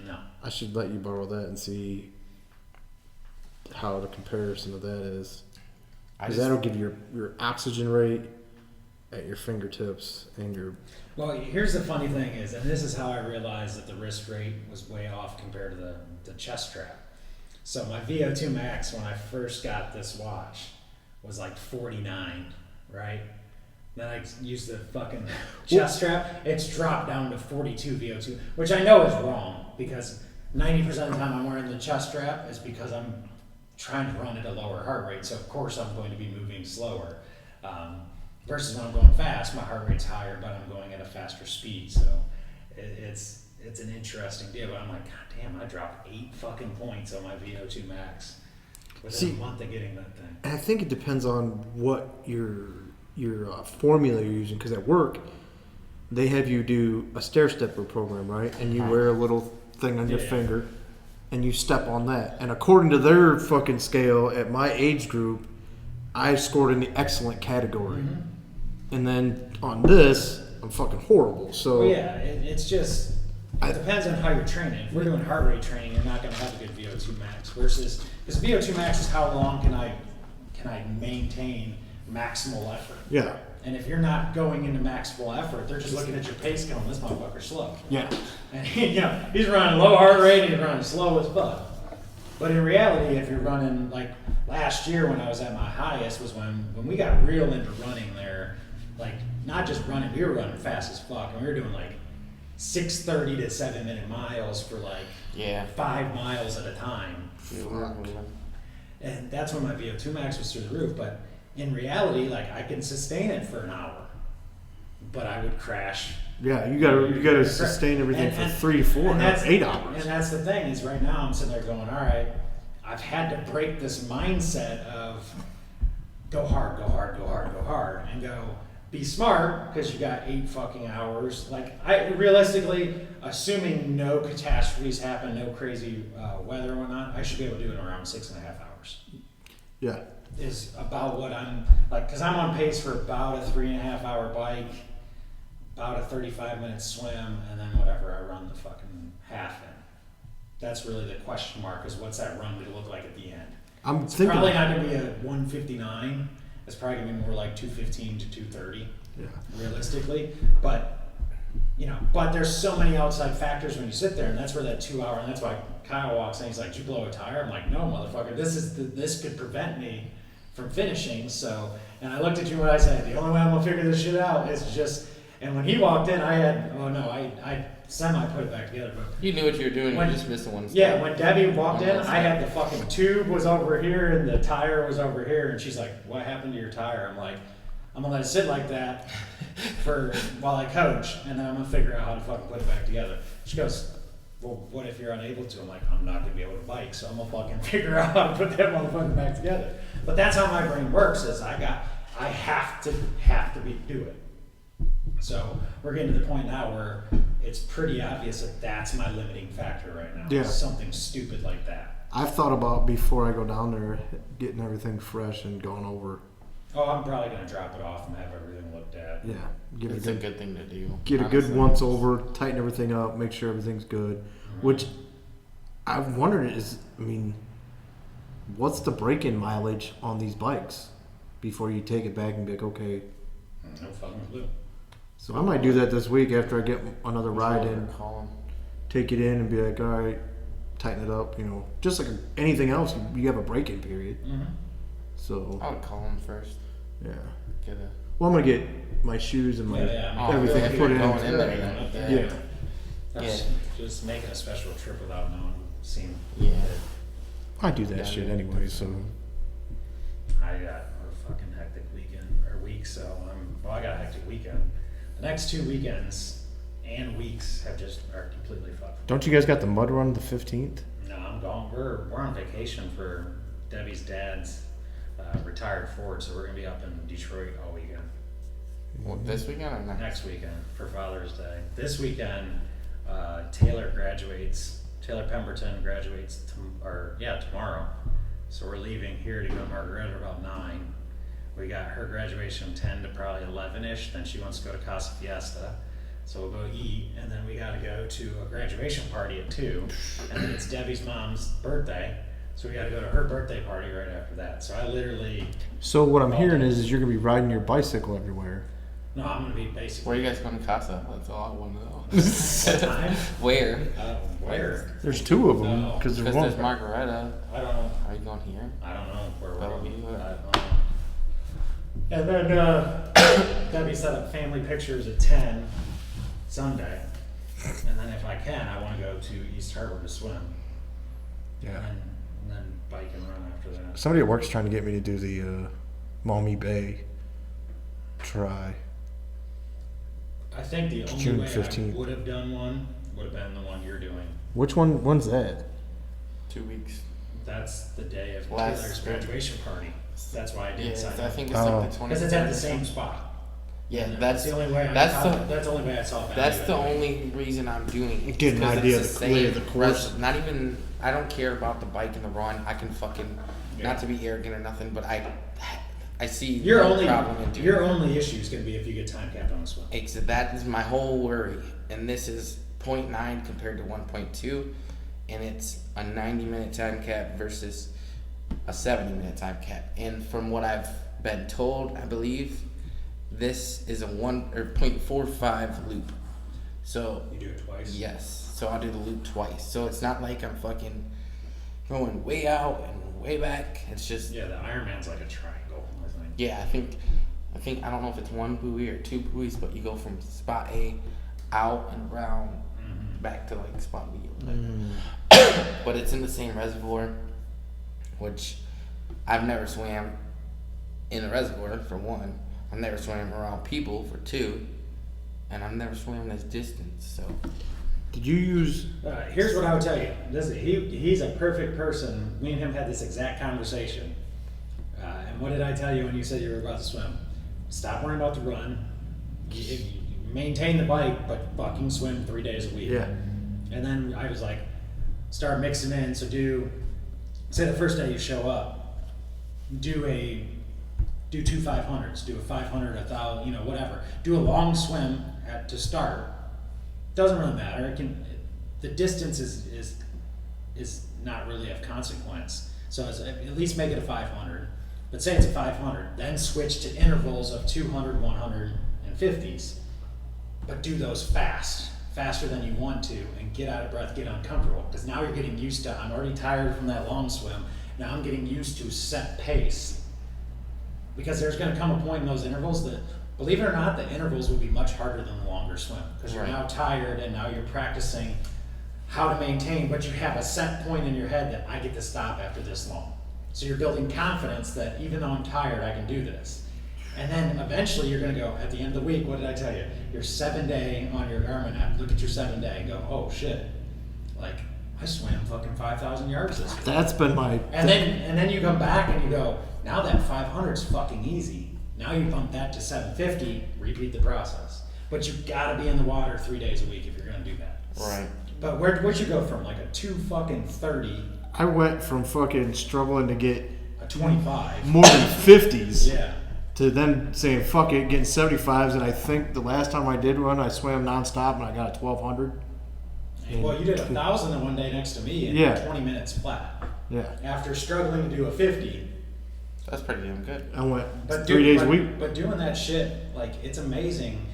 No. I should let you borrow that and see how the comparison of that is. I Because just, that'll give you your oxygen rate at your fingertips and your. Well, here's the funny thing is, and this is how I realized that the wrist rate was way off compared to the chest strap. So my VO2 max when I first got this watch was like 49, right? Then I used the fucking chest strap. It's dropped down to 42 VO2, which I know is wrong because 90% of the time I'm wearing the chest strap is because I'm trying to run at a lower heart rate. So of course I'm going to be moving slower. versus when I'm going fast, my heart rate's higher, but I'm going at a faster speed. So it's an interesting deal. But I'm like, God damn, I dropped 8 fucking points on my VO2 max within a month of getting that thing. And I think it depends on what your formula you're using. Because at work, they have you do a stair stepper program, right? And you wear a little thing on your finger, and you step on that. And according to their fucking scale, at my age group, I scored in the excellent category. Mm-hmm. And then on this, I'm fucking horrible. So Well, yeah, it's just, it depends on how you're training. If we're doing heart rate training, you're not going to have a good VO2 max versus, because VO2 max is how long can I maintain maximal effort. yeah. And if you're not going into maximal effort, they're just looking at your pace going, this motherfucker's slow. Yeah. And he's running low heart rate, he's running slow as fuck. But in reality, if you're running, like last year when I was at my highest was when we got real into running there, like not just running, we were running fast as fuck. And we were doing like 6:30 to 7-minute miles for like 5 miles at a time. And that's when my VO2 max was through the roof. But in reality, like I can sustain it for an hour, but I would crash. Yeah, you gotta sustain everything for 3 to 4, not 8 hours. And that's the thing is right now I'm sitting there going, all right, I've had to break this mindset of go hard, go hard, go hard, go hard, and go be smart because you got 8 fucking hours. Like I realistically, assuming no catastrophes happen, no crazy weather or whatnot, I should be able to do it in around 6.5 hours. Yeah. Is about what I'm like, because I'm on pace for about a 3.5 hour bike, about a 35-minute swim, and then whatever I run the fucking half in. That's really the question mark, is what's that run going to look like at the end? It's probably not going to be a 159. It's probably going to be more like 215 to 230, realistically. But but there's so many outside factors when you sit there, and that's where that 2 hour, and that's why Kyle walks in, he's like, did you blow a tire? I'm like, no, motherfucker, this could prevent me from finishing. So, and I looked at you when I said, the only way I'm gonna figure this shit out is just, and when he walked in, I semi put it back together, but you knew what you were doing, you just missed the one step. Yeah, when Debbie walked in, I had the fucking tube was over here and the tire was over here, and she's like, what happened to your tire? I'm like, I'm gonna let it sit like that for while I coach, and then I'm gonna figure out how to fucking put it back together. She goes, well, what if you're unable to? I'm like, I'm not gonna be able to bike, so I'm gonna fucking figure out how to put that motherfucker back together. But that's how my brain works, is I have to do it. So we're getting to the point now where it's pretty obvious that that's my limiting factor right now. Yeah. Something stupid like that. I've thought about, before I go down there, getting everything fresh and going over. Oh, I'm probably gonna drop it off and have everything looked at. Yeah, It's a good thing to do. Get a good once over, tighten everything up, make sure everything's good. Mm-hmm. Which I've wondered what's the break-in mileage on these bikes before you take it back and be like, okay. No fucking clue. So I might do that this week after I get another ride in. Call him. Take it in and be like, all right, tighten it up. Just like anything else, you have a break-in period. Mm-hmm. So I would call him first. yeah. Get a. Well, I'm gonna get my shoes and my everything if put you're in. going in there. That's just making a special trip without knowing, seeing. Yeah. I do that Yeah, shit yeah. anyway. So I got a fucking hectic week, so I got a hectic weekend. The next 2 weekends and weeks are completely fucked. don't you guys got the mud run the 15th? No, I'm gone. We're on vacation for Debbie's dad's retired Ford, so we're gonna be up in Detroit all weekend. Well, this weekend or Next weekend for Father's Day. This weekend, Taylor Pemberton graduates tomorrow. So we're leaving here to go to Margaretta about 9. We got her graduation 10 to probably 11ish. Then she wants to go to Casa Fiesta. So we'll go eat, and then we got to go to a graduation party at 2. And then it's Debbie's mom's birthday. So we got to go to her birthday party right after that. So I literally. So what I'm hearing is you're gonna be riding your bicycle everywhere. No, I'm gonna be basically. Where are you guys going to Casa? That's all I want to know. Time? Where? Where? There's 2 of them No, because Because there's there's one. Margaretta. I don't know. Are you going here? I don't know where we're Bellevue going. or- I don't know. And then Debbie set up family pictures at 10 Sunday. And then if I can, I want to go to East Harbor to swim. Yeah. And then bike and run after that. Somebody at work's trying to get me to do the Maumee Bay try. I think the only June way 15th. I would have done one would have been the one you're doing. Which one? When's that? 2 weeks. That's the day of Last Taylor's spring. graduation party. That's why I Yeah, didn't sign I up. think it's Oh. like the 20. Because it's at the same spot. Yeah, And that's the only way. that's That's the only way I saw value. That's the in it. only reason I'm doing it. Get an 'Cause idea it's of the lay of the same course. Not even. I don't care about the bike and the run. I can fucking. Yeah. Not to be arrogant or nothing, but I see Your no only problem in doing your it. only issue is going to be if you get time capped on the swim. That is my whole worry, and this is 0.9 compared to 1.2, and it's a 90-minute time cap versus a 70-minute time cap. And from what I've been told, I believe this is a 0.45 loop. So You do it twice. yes, so I'll do the loop twice. So it's not like I'm fucking going way out and way back. It's just Yeah, the Ironman's like a triangle, I think. yeah. I think I don't know if it's one buoy or two buoys, but you go from spot A out and around back to like spot B. But it's in the same reservoir, which I've never swam in a reservoir for one. I've never swam around people for two, and I've never swam this distance. So Did you use? Here's what I would tell you. He's a perfect person. Me and him had this exact conversation. And what did I tell you when you said you were about to swim? Stop worrying about the run. You maintain the bike, but fucking swim 3 days a week. Yeah. And then I was like, start mixing in. So say the first day you show up, do two 500s, do a 500, 1,000, whatever. Do a long swim to start. Doesn't really matter. The distance is not really of consequence. So at least make it a 500. But say it's a 500, then switch to intervals of 200, 100, and 50s. But do those faster than you want to, and get out of breath, get uncomfortable. Because now you're getting used to, I'm already tired from that long swim. Now I'm getting used to set pace. Because there's going to come a point in those intervals that, believe it or not, the intervals will be much harder than the longer swim. Because you're Right. now tired and now you're practicing how to maintain, but you have a set point in your head that I get to stop after this long. So you're building confidence that even though I'm tired, I can do this. And then eventually you're going to go, at the end of the week, what did I tell you? Your 7-day on your Garmin app, look at your 7-day and go, oh shit, like I swam fucking 5,000 yards this week. That's been my. And then you come back and you go, now that 500 is fucking easy. Now you bump that to 750, repeat the process. But you've got to be in the water 3 days a week if you're going to do that. right. But where'd you go from? Like a 2:30, I went from fucking struggling to get a 25. more than 50s Yeah. to then saying fuck it, getting 75s. And I think the last time I did one, I swam nonstop and I got a 1200. Well, you did 1,000 in one day next to me in Yeah. 20 minutes flat. Yeah. After struggling to do a 50. That's pretty damn good. I went But 3 days a week. But doing that shit, like, it's amazing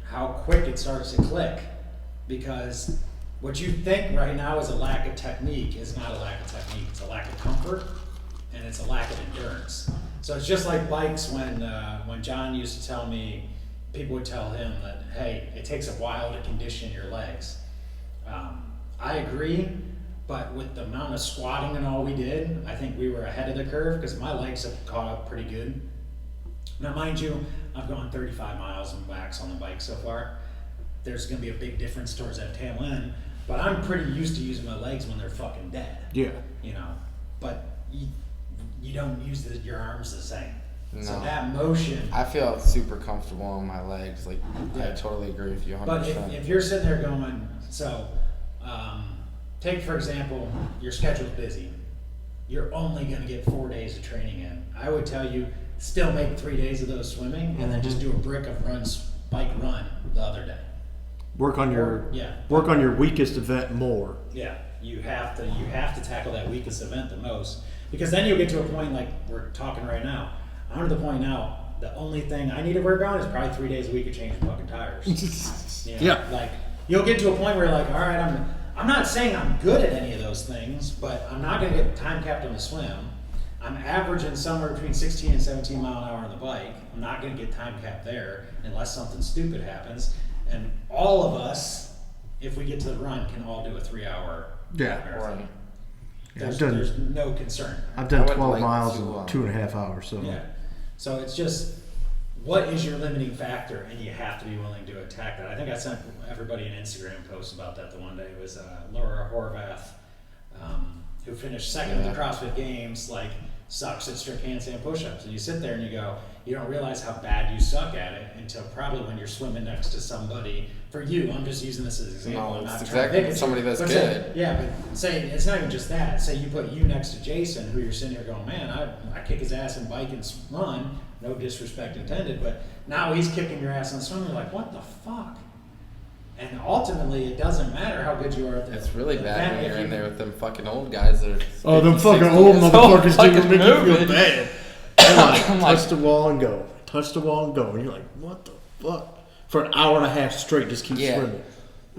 how quick it starts to click. Because what you think right now is a lack of technique is not a lack of technique. It's a lack of comfort, and it's a lack of endurance. So it's just like bikes when John used to tell me, people would tell him that, hey, it takes a while to condition your legs. I agree, but with the amount of squatting and all we did, I think we were ahead of the curve because my legs have caught up pretty good. Now, mind you, I've gone 35 miles max on the bike so far. There's going to be a big difference towards that tail end, but I'm pretty used to using my legs when they're fucking dead. Yeah. But you don't use your arms the same. So No. that motion. I feel super comfortable on my legs. Like I Yeah. totally agree with you 100%. But if you're sitting there going, take for example, your schedule's busy. You're only going to get 4 days of training in. I would tell you, still make 3 days of those swimming, and then just do a brick of bike run the other day. Work on your Yeah. work on your weakest event more. Yeah, you have to tackle that weakest event the most, because then you'll get to a point like we're talking right now. I'm to the point now. The only thing I need to work on is probably 3 days a week of changing fucking tires. Yeah. Like you'll get to a point where you're like, all right, I'm not saying I'm good at any of those things, but I'm not going to get time capped on the swim. I'm averaging somewhere between 16 and 17 mile an hour on the bike. I'm not going to get time capped there unless something stupid happens. And all of us, if we get to the run, can all do a 3-hour Yeah. Right. Yeah, there's no concern. I've I done would 12 like miles to, in 2.5 hours. So Yeah. So it's just what is your limiting factor, and you have to be willing to attack that. I think I sent everybody an Instagram post about that the one day. It was Laura Horvath, who finished second at the CrossFit Games, like, sucks at strict handstand push-ups. And you sit there and you go, you don't realize how bad you suck at it until probably when you're swimming next to somebody. For you, I'm just using this as an example. No, I'm not it's trying to exactly pick at somebody you. that's But good. but say, it's not even just that. Say you put you next to Jason, who you're sitting here going, man, I kick his ass in bike and run. No disrespect intended, but now he's kicking your ass on swim. You're like, what the fuck? And ultimately, it doesn't matter how good you are at the It's really the bad event when if you're you- in there with them fucking old guys that are. Oh, them 50, fucking 60 old years motherfuckers fucking do make you feel moving. bad. Like, I'm like- touch the wall and go. Touch the wall and go. And you're like, what the fuck? For an hour and a half straight, just keep Yeah. swimming.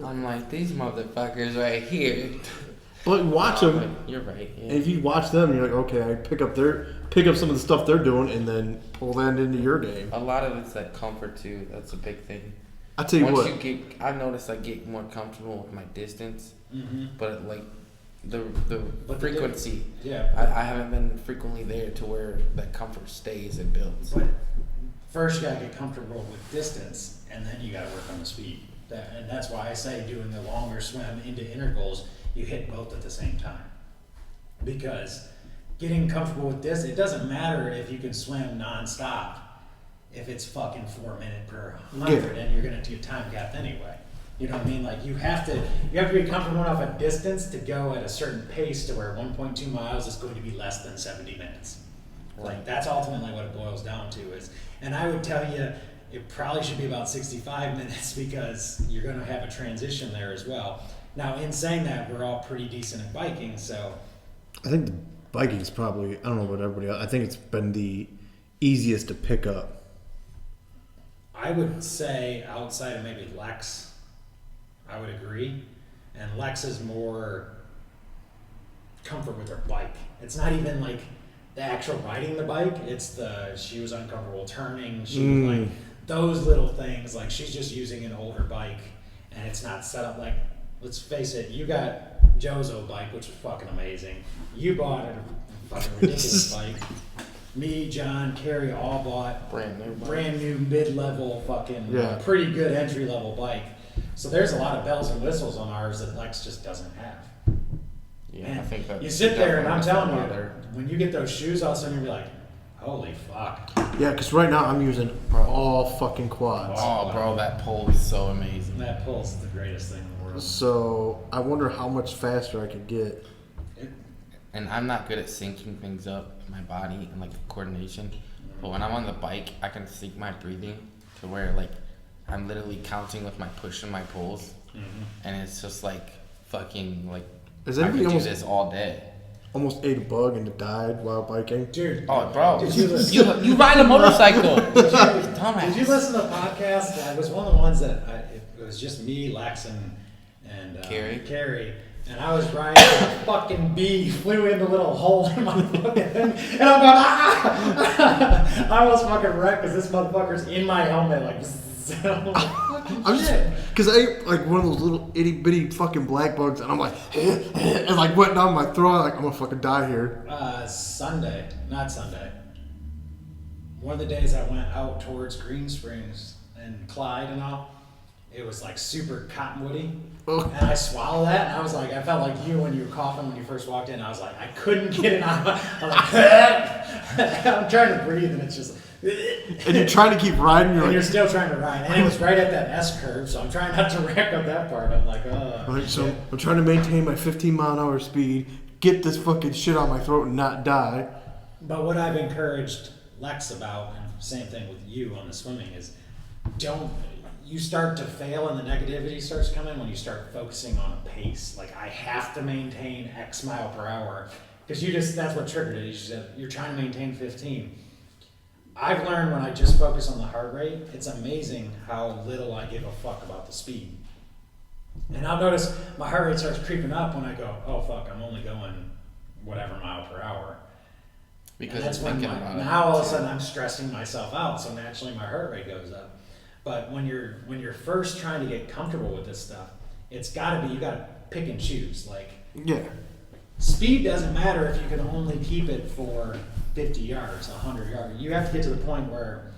I'm like, these motherfuckers right here. But watch Oh, them. but you're right. Yeah. And if you watch them, you're like, okay, I pick up some of the stuff they're doing, and then pull that into your game. A lot of it's that comfort too. That's a big thing. I tell you Once what, you get, I've noticed I get more comfortable with my distance, but like the But the frequency, Yeah. I haven't been frequently there to where that comfort stays and builds. But first, you gotta get comfortable with distance, and then you gotta work on the speed. And that's why I say doing the longer swim into intervals, you hit both at the same time. Because getting comfortable with this, it doesn't matter if you can swim nonstop if it's fucking 4 minutes per 100, and you're gonna do time capped anyway. You know what I mean? Like you have to be comfortable enough at distance to go at a certain pace to where 1.2 miles is going to be less than 70 minutes. Like that's ultimately what it boils down to is, and I would tell you it probably should be about 65 minutes because you're going to have a transition there as well. Now, in saying that, we're all pretty decent at biking, so I think the biking's probably, I don't know about everybody else, I think it's been the easiest to pick up. I would say outside of maybe Lex, I would agree. And Lex is more comfort with her bike. It's not even like the actual riding the bike. It's she was uncomfortable turning. She was like those little things. Like she's just using an older bike, and it's not set up like. Let's face it. You got Joe's old bike, which was fucking amazing. You bought a fucking ridiculous bike. Me, John, Carrie all bought brand new mid-level fucking pretty good entry-level bike. So there's a lot of bells and whistles on ours that Lex just doesn't have. Yeah, And I think that you sit there and I'm telling you, there. when you get those shoes, all of a sudden you'll be like, holy fuck. Yeah, because right now I'm using all fucking quads. Oh, bro, that pole is so amazing. That pulse is the greatest thing in the world. So I wonder how much faster I could get. And I'm not good at syncing things up, my body and like coordination. But when I'm on the bike, I can sync my breathing to where like I'm literally counting with my push and my pulls, and it's just like fucking like Is I anybody could do almost this all day. almost ate a bug and died while biking? Dude. Oh, bro, Did you listen? you ride a motorcycle. Dumbass. Did you listen to the podcast? It was one of the ones that it was just me, Lex, and Carrie. And I was riding, and a fucking bee flew in the little hole in my fucking thing, and I'm going, ah! I almost fucking wrecked because this motherfucker's in my helmet, like, I'm like, fucking I'm shit. just because I ate like one of those little itty bitty fucking black bugs, and I'm like, and like went down my throat, like I'm gonna fucking die here. Not Sunday. One of the days I went out towards Green Springs and Clyde and all, it was like super cottonwoody. Oh. And I swallowed that, and I was like, I felt like you when you were coughing when you first walked in. I was like, I couldn't get it out. I'm like, I'm trying to breathe, and it's just. And you're trying to keep riding. And you're You're still trying to ride, and it was right at that S curve, so I'm trying not to rack up that part. I'm like, like, so I'm trying to maintain my 15-mile-an-hour speed, get this fucking shit out my throat, and not die. But what I've encouraged Lex about, and same thing with you on the swimming, is you start to fail and the negativity starts coming when you start focusing on a pace. Like, I have to maintain X mile per hour. Because that's what triggered it. You said, you're trying to maintain 15. I've learned when I just focus on the heart rate, it's amazing how little I give a fuck about the speed. And I'll notice my heart rate starts creeping up when I go, oh fuck, I'm only going whatever mile per hour. Because that's you're when thinking about it. now all of a sudden I'm stressing myself out, so naturally my heart rate goes up. But when you're first trying to get comfortable with this stuff, it's gotta be, you gotta pick and choose. Like, Yeah. speed doesn't matter if you can only keep it for 50 yards, 100 yards. You have to get to the point where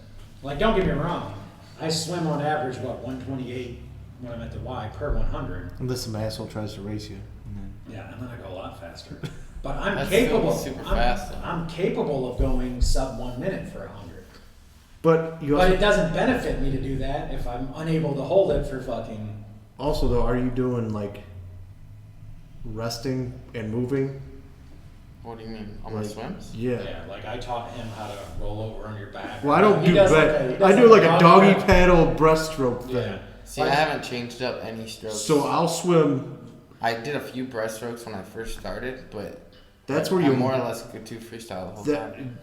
Like, don't get me wrong, I swim on average, 128 when I'm at the Y per 100. Unless some asshole tries to race you. And then, Yeah, and then I go a lot faster. But I'm That's capable. still super fast, though. I'm capable of going sub 1 minute for 100. but you But also, it doesn't benefit me to do that if I'm unable to hold it for fucking. also though, are you doing like resting and moving? What do you mean? On my Like, swims? Yeah. Yeah, like I taught him how to roll over on your back. Well, I don't He do does that. he does I do like a doggy paddle. paddle breaststroke thing. Yeah. See, Like- I haven't changed up any strokes. So I'll swim. I did a few breaststrokes when I first started, but That's where I you more or less could do freestyle the whole that time.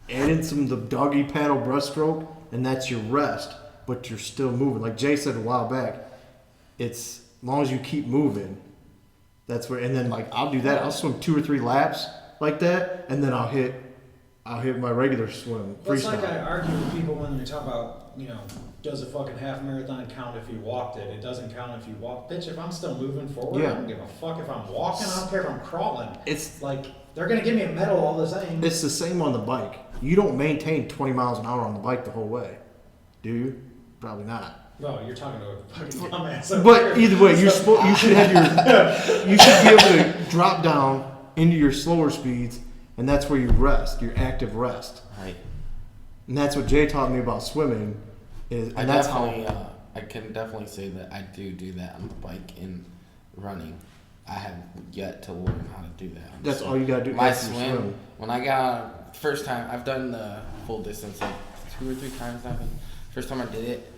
add in some of the doggy paddle breaststroke, and that's your rest. But you're still moving. Like Jay said a while back, it's as long as you keep moving. That's where. And then like I'll do that. I'll swim 2 or 3 laps like that, and then I'll hit my regular swim That's like I freestyle. argue with people when they talk about, does a fucking half marathon count if you walked it? It doesn't count if you walk. Bitch, if I'm still moving forward, Yeah. I don't give a fuck if I'm walking. I don't care if I'm crawling. It's Like, they're going to give me a medal all the same. It's the same on the bike. You don't maintain 20 miles an hour on the bike the whole way, do you? Probably not. Well, you're talking to a fucking dumbass. over But here. either way, you should have you should be able to drop down into your slower speeds, and that's where you rest, your active rest. Right. And that's what Jay taught me about swimming. And I that's definitely, how. I can definitely say that I do that on the bike and running. I have yet to learn how to do that. That's all you gotta do My after you swim, when I got first time, I've done the full distance like 2 or 3 times now. First time I did it,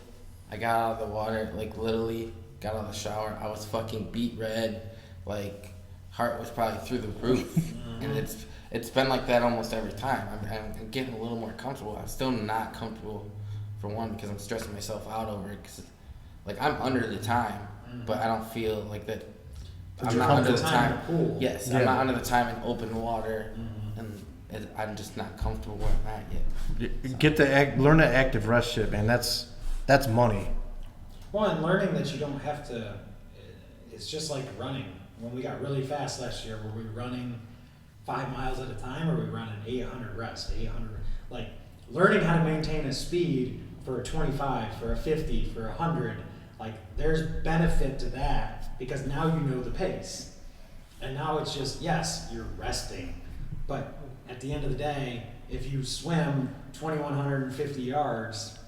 I got out of the water, like literally got out of the shower. I was fucking beet red, like heart was probably through the roof, and it's been like that almost every time. I'm getting a little more comfortable. I'm still not comfortable for one because I'm stressing myself out over it. Cause like I'm under the time, but I don't feel like that. But I'm you're not under the comfortable. time. Time in the pool. Yes, Yeah. I'm not under the time in open water, and I'm just not comfortable where I'm at yet. Learn that active rest shit, man. That's money. Well, and learning that you don't have to, it's just like running. When we got really fast last year, were we running 5 miles at a time, or were we running 800 rest, 800? Like, learning how to maintain a speed for a 25, for a 50, for a 100, like, there's benefit to that because now you know the pace. And now it's just, yes, you're resting, but at the end of the day, if you swim 2,150 yards,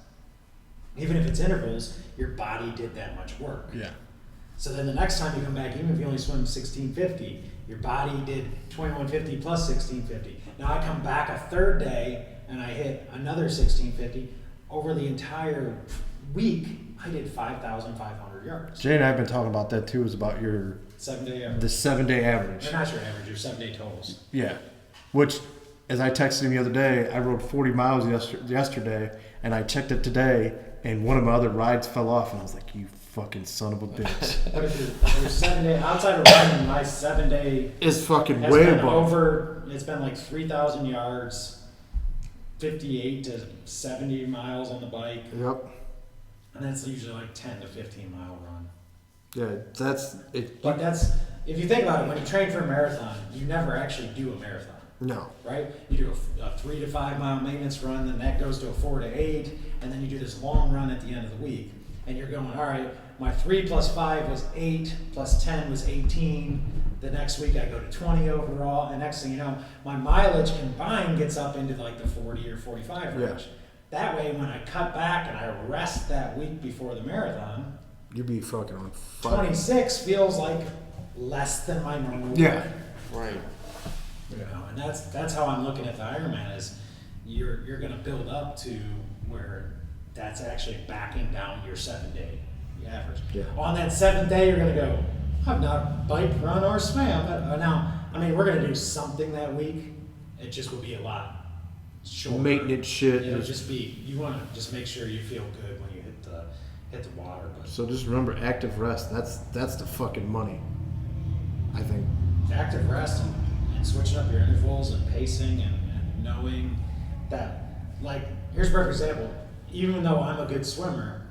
even if it's intervals, your body did that much work. Yeah. So then the next time you come back, even if you only swim 1650, your body did 2150 plus 1650. Now I come back a third day and I hit another 1650. Over the entire week, I did 5,500 yards. Jay and I have been talking about that too. Is about your 7-day average. the 7-day average. Or not your average, your 7-day totals. Yeah. Which, as I texted him the other day, I rode 40 miles yesterday, and I checked it today, and one of my other rides fell off, and I was like, you fucking son of a bitch. But if your 7-day, outside of running, my 7-day It's fucking has way been above. over, it's been like 3,000 yards, 58 to 70 miles on the bike. Yep. And that's usually like 10 to 15 mile run. Yeah, that's it. But that's, if you think about it, when you train for a marathon, you never actually do a marathon, No. right? You do a 3 to 5 mile maintenance run, then that goes to a 4 to 8, and then you do this long run at the end of the week. And you're going, all right, my 3 plus 5 was 8, plus 10 was 18. The next week I go to 20 overall, and next thing you know, my mileage combined gets up into like the 40 or 45 range. Yeah. That way, when I cut back and I rest that week before the marathon, You'd be fucking on fire. 26 feels like less than my normal. Yeah. Right. And that's how I'm looking at the Ironman is you're gonna build up to where that's actually backing down your 7-day average. Yeah. On that 7th day, you're gonna go, I've not biked, run, or swam. Now, I mean, we're gonna do something that week. It just will be a lot shorter. Maintenance shit. It'll just be, you wanna just make sure you feel good when you hit the water. But So just remember, active rest. That's the fucking money. I think. active rest and switching up your intervals and pacing and knowing that, like, here's a perfect example. Even though I'm a good swimmer,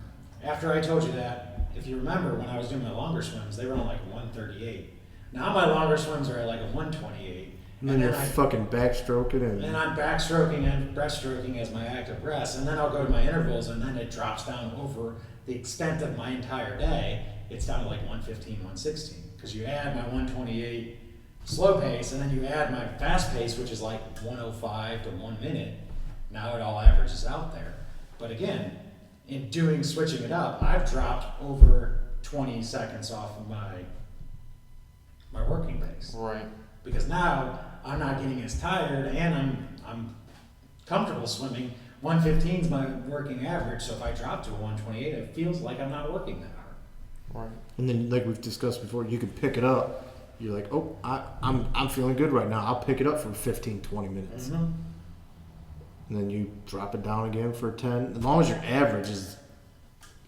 after I told you that, if you remember when I was doing my longer swims, they were on like 138. Now my longer swims are at like a 128, And then you're fucking backstroking and then I'm backstroking and breaststroking as my active rest, and then I'll go to my intervals, and then it drops down over the extent of my entire day. It's down to like 115, 116, because you add my 128 slow pace, and then you add my fast pace, which is like 105 to 1 minute. Now it all averages out there. But again, in switching it up, I've dropped over 20 seconds off of my working pace. Right. Because now I'm not getting as tired, and I'm comfortable swimming. 115 is my working average, so if I drop to a 128, it feels like I'm not working that hard. Right. And then, like we've discussed before, you can pick it up. You're like, oh, I'm feeling good right now. I'll pick it up for 15, 20 minutes. Mm-hmm. And then you drop it down again for 10. As long as your average is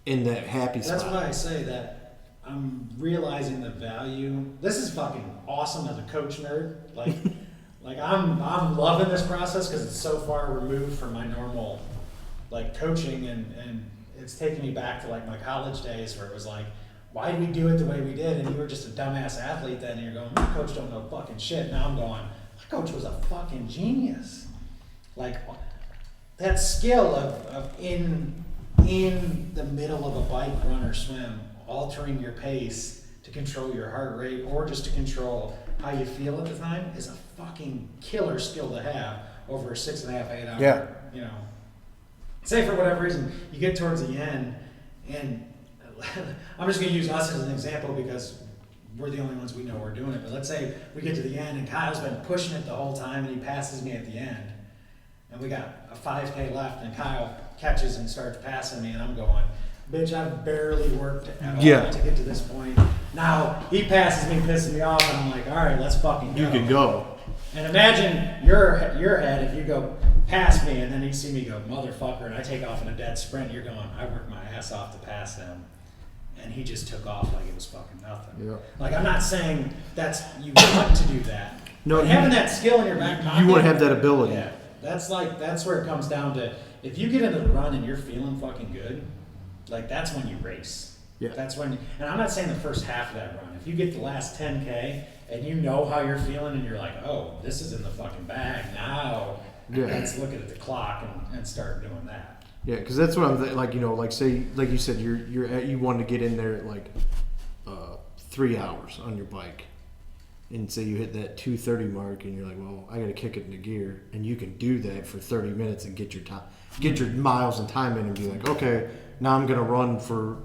in that happy spot. That's why I say that I'm realizing the value. This is fucking awesome as a coach nerd. Like I'm loving this process because it's so far removed from my normal like coaching, and it's taking me back to like my college days where it was like, why did we do it the way we did? And you were just a dumbass athlete then, and you're going, my coach don't know fucking shit. Now I'm going, my coach was a fucking genius. Like that skill of in the middle of a bike, run, or swim, altering your pace to control your heart rate or just to control how you feel at the time is a fucking killer skill to have over a 6.5, 8 hour. Yeah. You know, say for whatever reason you get towards the end, and I'm just going to use us as an example because we're the only ones we know we're doing it. But let's say we get to the end and Kyle's been pushing it the whole time and he passes me at the end, and we got a 5K left, and Kyle catches and starts passing me, and I'm going, bitch, I've barely worked at all to get to this point. Now he passes me, pissing me off, and I'm like, all right, let's fucking go. You can go. And imagine your head if you go past me, and then you see me go, motherfucker, and I take off in a dead sprint. You're going, I worked my ass off to pass him, and he just took off like it was fucking nothing. Yeah. Like, I'm not saying you want to do that. No, but having that skill in your back pocket, you want to have that ability. Yeah, that's where it comes down to. If you get into the run and you're feeling fucking good, like that's when you race. Yeah. That's when, and I'm not saying the first half of that run. If you get the last 10K and you know how you're feeling and you're like, oh, this is in the fucking bag now. Yeah. Let's look at the clock and start doing that. Yeah, because that's what I'm like. You know, like say, like you said, you wanted to get in there at like 3 hours on your bike, and say you hit that 2:30 mark, and you're like, well, I got to kick it into gear, and you can do that for 30 minutes and get your time, get your miles and time in, and be like, okay, now I'm gonna run for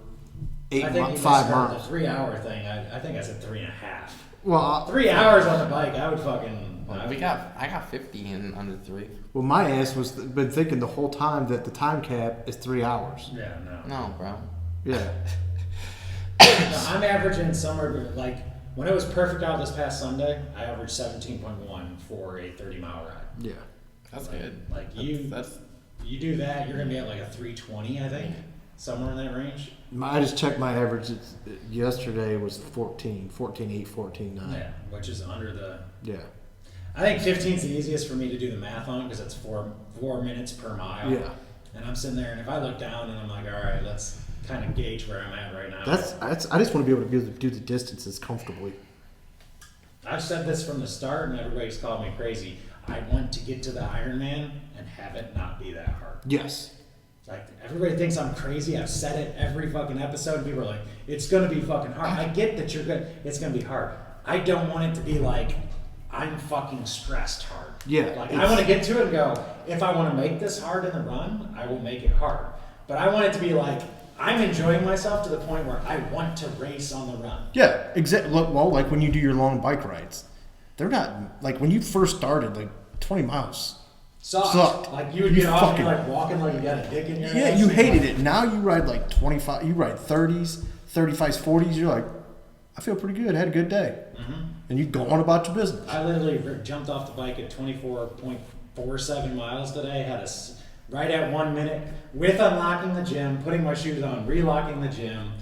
5 miles. The 3 hour thing. I think I said 3.5. Well, 3 hours on the bike, I would fucking. I got 50 in under 3. Well, my ass was been thinking the whole time that the time cap is 3 hours. Yeah, no. No, bro. Yeah. No, I'm averaging somewhere like when it was perfect out this past Sunday, I averaged 17.1 for a 30-mile ride. Yeah. That's good. Like That's you do that, you're gonna be at like a 320, I think, somewhere in that range. I just checked my average. Yesterday was 14.8, 14.9. Yeah, which is under the. Yeah. I think 15 is the easiest for me to do the math on because it's 4 minutes per mile. Yeah. And I'm sitting there, and if I look down and I'm like, all right, let's kind of gauge where I'm at right now. That's. I just want to be able to do the distances comfortably. I've said this from the start, and everybody's called me crazy. I want to get to the Ironman and have it not be that hard. Yes. Like, everybody thinks I'm crazy. I've said it every fucking episode. People are like, it's going to be fucking hard. I get that you're good. It's going to be hard. I don't want it to be like, I'm fucking stressed hard. Yeah. Like, I want to get to it and go, if I want to make this hard in the run, I will make it hard. But I want it to be like, I'm enjoying myself to the point where I want to race on the run. Yeah, exactly. Well, like when you do your long bike rides, they're not like when you first started, like 20 miles. Sucked. Like you would get off and you're like walking like you got a dick in your ass. Yeah, you hated it. Now you ride like 25, you ride 30s, 35s, 40s. You're like, I feel pretty good. Had a good day. Mm-hmm. And you go on about your business. I literally jumped off the bike at 24.47 miles today. Had a right at 1 minute with unlocking the gym, putting my shoes on, relocking the gym.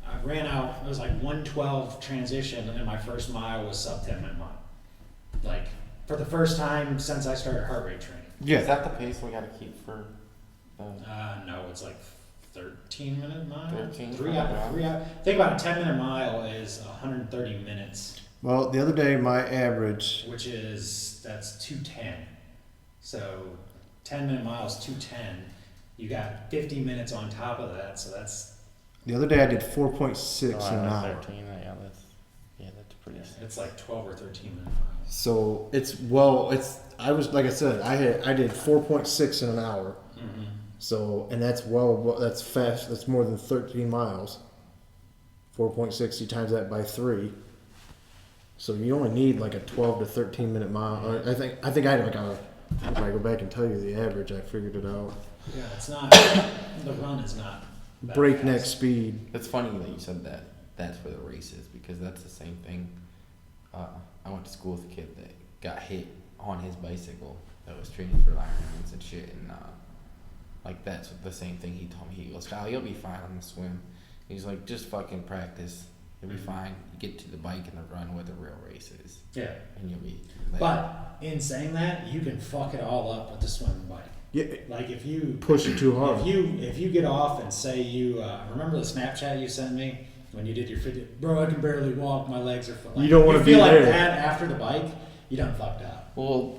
I ran out. It was like 1:12 transition, and my first mile was sub 10-minute mile. Like for the first time since I started heart rate training. Yeah. Is that the pace we got to keep for? No, it's like 13-minute mile. 13. 3 hours. Think about a 10-minute mile is 130 minutes Well, the other day my average. Which is, that's 210. So 10-minute miles, 210. You got 50 minutes on top of that, so that's... The other day I did 4.6 in an hour. 13, that's pretty. It's like 12 or 13 minute miles. So I was like I said, I did 4.6 in an hour. Mm-hmm. So, and that's that's fast. That's more than 13 miles. 4.6, you times that by 3. So you only need like a 12 to 13 minute mile. Or I think I had like a. If I go back and tell you the average, I figured it out. Yeah, it's not. The run is not that Breakneck fast. speed. It's funny that you said that. That's for the races because that's the same thing. I went to school with a kid that got hit on his bicycle that was training for Ironmans and shit, and like that's the same thing he told me. He goes, "Kyle, you'll be fine on the swim." He's like, "Just fucking practice. You'll be fine. You get to the bike and the run where the real race is, Yeah. and you'll be." But in saying that, you can fuck it all up with the swim bike. Yeah, Like if you push it too hard. if you get off and say you remember the Snapchat you sent me when you did your 50, bro, I can barely walk, my legs are like, You don't wanna you be feel like there. that after the bike, you done fucked up. Well,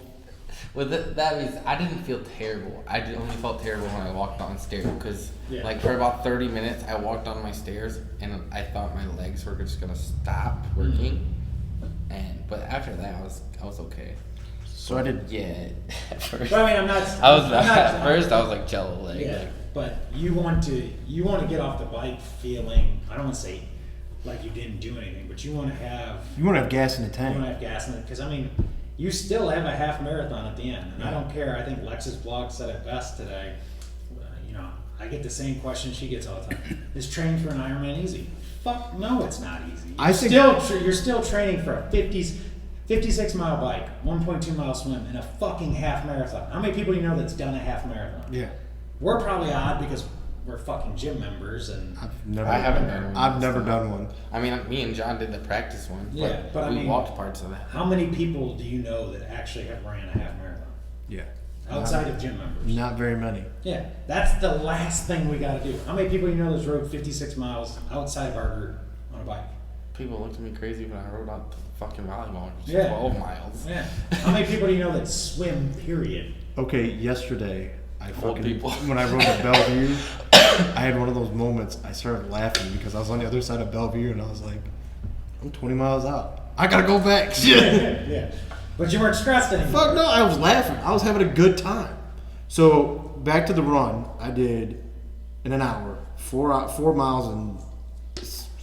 that means I didn't feel terrible. I only felt terrible when I walked on stairs because, Yeah. like, for about 30 minutes, I walked on my stairs and I thought my legs were just gonna stop working. But after that, I was okay. So I did. Yeah. At first, But I mean, I'm not. at first I was like jello leg. Yeah, Like, but you want to get off the bike feeling. I don't want to say like you didn't do anything, but you want to have gas in the you tank. want to have gas in it because I mean, you still have a half marathon at the end, and I don't care. I think Lex's blog said it best today. I get the same question she gets all the time. Is training for an Ironman easy? Fuck no, it's not easy. You're still training for a 56 mile bike, 1.2 mile swim, and a fucking half marathon. How many people do you know that's done a half marathon? Yeah. We're probably odd because we're fucking gym members, and I haven't done one. I've never done one. I mean, me and John did the practice one. Yeah, but I we mean, walked parts of that. how many people do you know that actually have ran a half marathon Yeah. outside of gym members? Not very many. Yeah, that's the last thing we got to do. How many people do you know that's rode 56 miles outside of our group on a bike? People looked at me crazy when I rode out the fucking volleyball, which is Yeah. 12 miles. Yeah. How many people do you know that swim? Period. Okay, yesterday Old people. when I rode to Bellevue, I had one of those moments. I started laughing because I was on the other side of Bellevue and I was like, I'm 20 miles out. I gotta go back. Shit. Yeah. But you weren't stressed anymore. Fuck no, I was laughing. I was having a good time. So back to the run, I did in an hour 4 miles and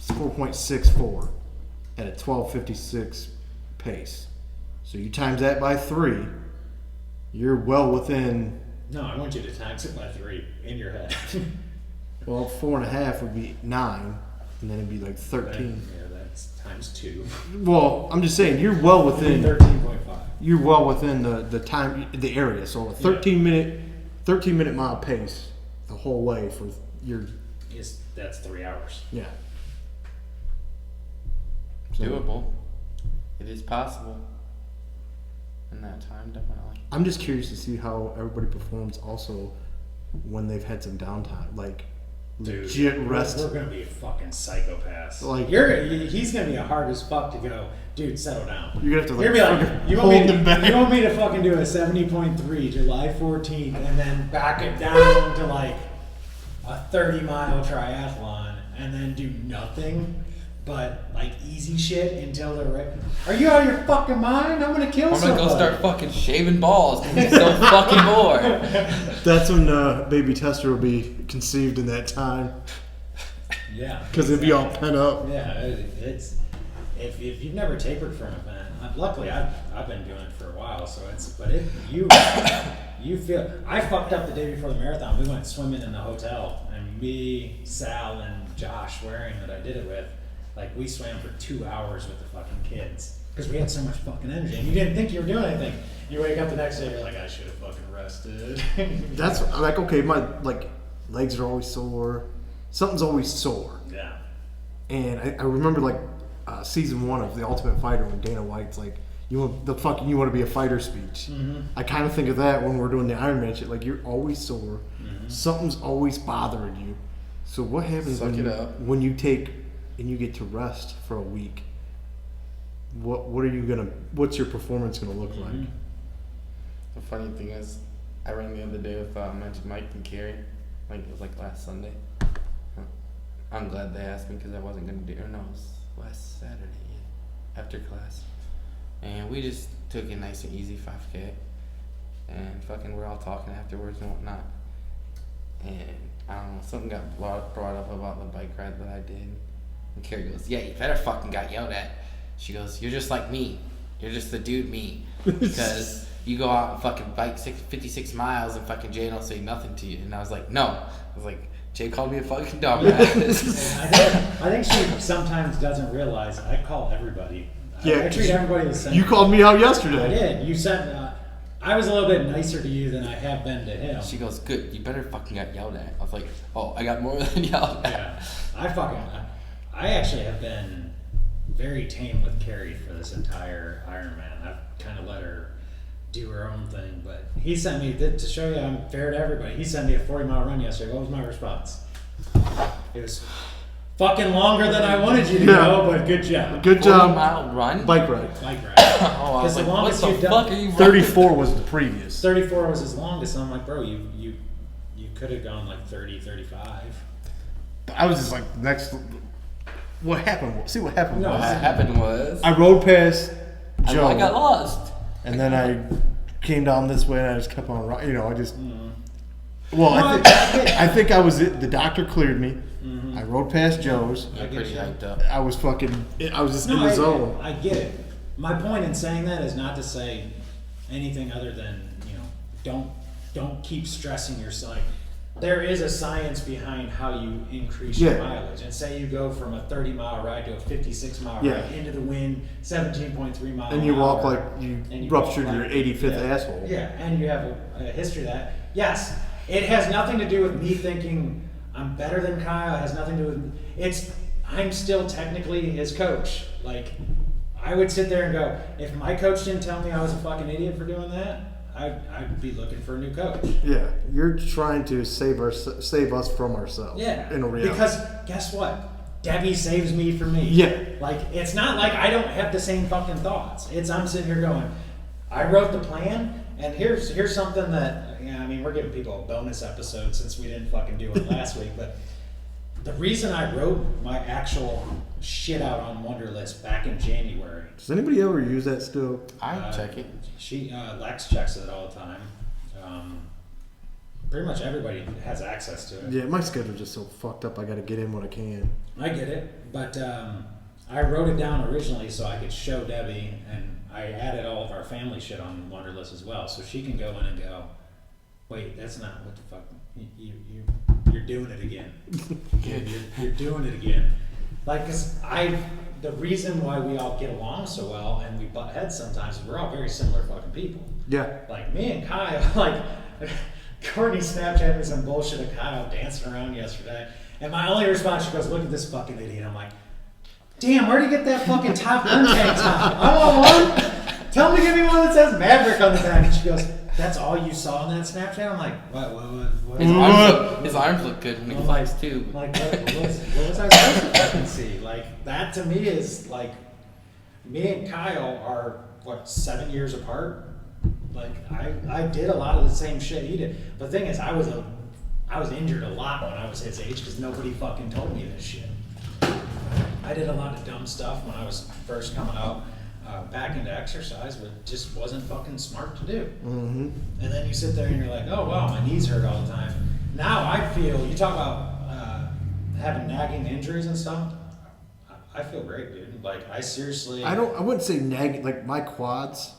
4.64 at a 12:56 pace. So you times that by 3, you're well within. No, I want you to times it by 3 in your head. Well, 4.5 would be 9, and then it'd be like 13. Yeah, that's times 2. Well, I'm just saying you're well within. 13.5. You're well within the time, the area. So a 13 minute mile pace the whole way for your. That's 3 hours. Yeah. So Doable. It is possible. In that time, definitely. I'm just curious to see how everybody performs also when they've had some downtime, like Dude, legit rest. We're gonna be fucking psychopaths. Like- he's gonna be a hard as fuck to go. Dude, settle down. You're gonna have to like, You're gonna be like, fucking you hold want, me, them back. you want me to fucking do a 70.3 July 14th and then back it down to like a 30-mile triathlon and then do nothing but like easy shit until they're ready? Are you out of your fucking mind? I'm gonna kill I'm gonna somebody. go start fucking shaving balls because I'm so fucking bored. That's when baby Tester will be conceived in that time Yeah. because it'd be all pent up. Yeah, it's if you've never tapered from an event. Luckily, I've been doing it for a while, so you feel. I fucked up the day before the marathon. We went swimming in the hotel, and me, Sal, and Josh Waring that I did it with, like we swam for 2 hours with the fucking kids because we had so much fucking energy, and you didn't think you were doing anything. You wake up the next day, you're like, I should have fucking rested. That's like okay, my like legs are always sore, something's always sore, Yeah. and I remember like season 1 of The Ultimate Fighter when Dana White's like, you want to be a fighter speech. Mm-hmm. I kind of think of that when we're doing the Ironman shit. Like you're always sore, something's always bothering you. So what happens Suck it up. when you take and you get to rest for a week? what's your performance gonna look like? The funny thing is, I ran the other day with Mike and Carrie. Like it was like last Sunday. I'm glad they asked me because I wasn't gonna do. Or no, it was last Saturday. Yeah, after class, and we just took it nice and easy 5K, and fucking we're all talking afterwards and whatnot. And I don't know, something got brought up about the bike ride that I did. And Carrie goes, "Yeah, you better fucking got yelled at." She goes, "You're just like me. You're just the dude me. Because you go out and fucking bike 56 miles and fucking Jay don't say nothing to you." And I was like, "No." I was like, "Jay called me a fucking dumbass." I think she sometimes doesn't realize I call everybody. Yeah, I treat everybody the same. You called me out I yesterday. did. You said I was a little bit nicer to you than I have been to him. She goes, "Good, you better fucking got yelled at." I was like, "Oh, I got more than yelled at." Yeah, I actually have been very tame with Carrie for this entire Ironman. I've kind of let her do her own thing, but he sent me, to show you I'm fair to everybody, he sent me a 40-mile run yesterday. What was my response? It was fucking longer than I wanted you to go, but good job. Good job. 40-mile run? Bike ride. Bike ride. Oh, I was like, the what longest the you've fuck done- are you running? 34 was the previous. 34 was his longest, and I'm like, bro, you could have gone like 30, 35. I was just like, what happened? See what happened No, What was happened was, I rode past Joe, I got lost. and then I came down this way, and I just kept on riding. You know, I just. Well, No, I think I was it. The doctor cleared me. I rode past Joe's. You're get pretty you. hyped up. I was just in No, the zone. I get it. My point in saying that is not to say anything other than, don't keep stressing yourself. There is a science behind how you increase your Yeah. mileage. And say you go from a 30-mile ride to a 56-mile Yeah. ride into the wind, 17.3 miles. And you walk like you and you ruptured walk your like- 85th yeah. asshole. Yeah, and you have a history of that. Yes, it has nothing to do with me thinking I'm better than Kyle. It has nothing to do with I'm still technically his coach. Like, I would sit there and go, if my coach didn't tell me I was a fucking idiot for doing that, I'd be looking for a new coach. Yeah, you're trying to save us from ourselves. Yeah, in a reality. because guess what? Debbie saves me from me. Yeah. Like, it's not like I don't have the same fucking thoughts. I'm sitting here going, I wrote the plan, and here's something that, we're giving people a bonus episode since we didn't fucking do it last week, but the reason I wrote my actual shit out on Wunderlist back in January. Does anybody ever use that still? I check it. Lex checks it all the time. Pretty much everybody has access to it. Yeah, my schedule's just so fucked up. I got to get in when I can. I get it, but I wrote it down originally so I could show Debbie, and I added all of our family shit on Wunderlist as well, so she can go in and go, wait, that's not what the fuck, you're doing it again. You're doing it again. Like, cause the reason why we all get along so well and we butt heads sometimes is we're all very similar fucking people. Yeah. Like me and Kyle, like Courtney Snapchat me some bullshit of Kyle dancing around yesterday, and my only response, she goes, "Look at this fucking idiot." I'm like, "Damn, where'd you get that fucking Top Gun tank top? I want one. Tell him to give me one that says Maverick on the back." And she goes, "That's all you saw in that Snapchat?" I'm like, what? His arms look good when he flies too. Like, what was I supposed to fucking see? Like, that to me is like, me and Kyle are, 7 years apart? Like, I did a lot of the same shit he did. But the thing is, I was injured a lot when I was his age because nobody fucking told me this shit. I did a lot of dumb stuff when I was first coming out back into exercise, but just wasn't fucking smart to do. Mm-hmm. And then you sit there and you're like, oh wow, my knees hurt all the time. Now I feel, you talk about having nagging injuries and stuff, I feel great, dude. Like, I seriously... I wouldn't say nagging, like my quads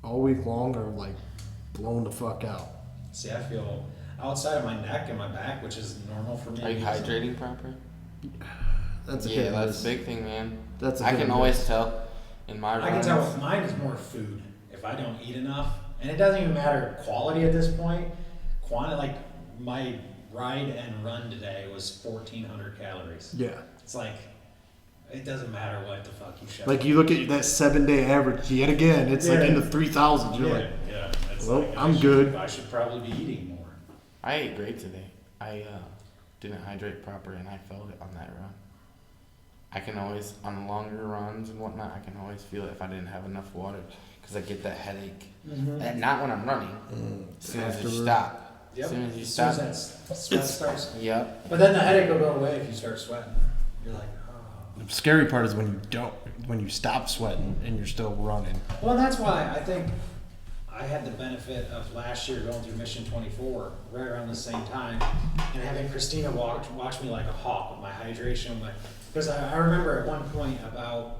all week long are like blown the fuck out. See, I feel outside of my neck and my back, which is normal for me. Are you hydrating proper? That's a Yeah, hit and that's miss. a big thing, man. That's a I hit can and always miss. tell in my I can runs. tell mine is more food. If I don't eat enough, and it doesn't even matter quality at this point, quantity, like my ride and run today was 1,400 calories. Yeah. It's like, it doesn't matter what the fuck you shove. Like you look at that 7-day average yet again, it's like in the 3,000s. You're like, yeah. It's well, like, I'm good. I should probably be eating more. I ate great today. I didn't hydrate proper and I felt it on that run. I can always, on longer runs and whatnot, I can always feel it if I didn't have enough water because I get that headache. And not when I'm running. As soon as you stop. Yep. As soon as you As soon stop. as that sweat starts. Yep. But then the headache will go away if you start sweating. You're like, oh. The scary part is when you stop sweating and you're still running. Well, that's why I think I had the benefit of last year going through Mission 24 right around the same time and having Christina watch me like a hawk with my hydration. Because I remember at one point about,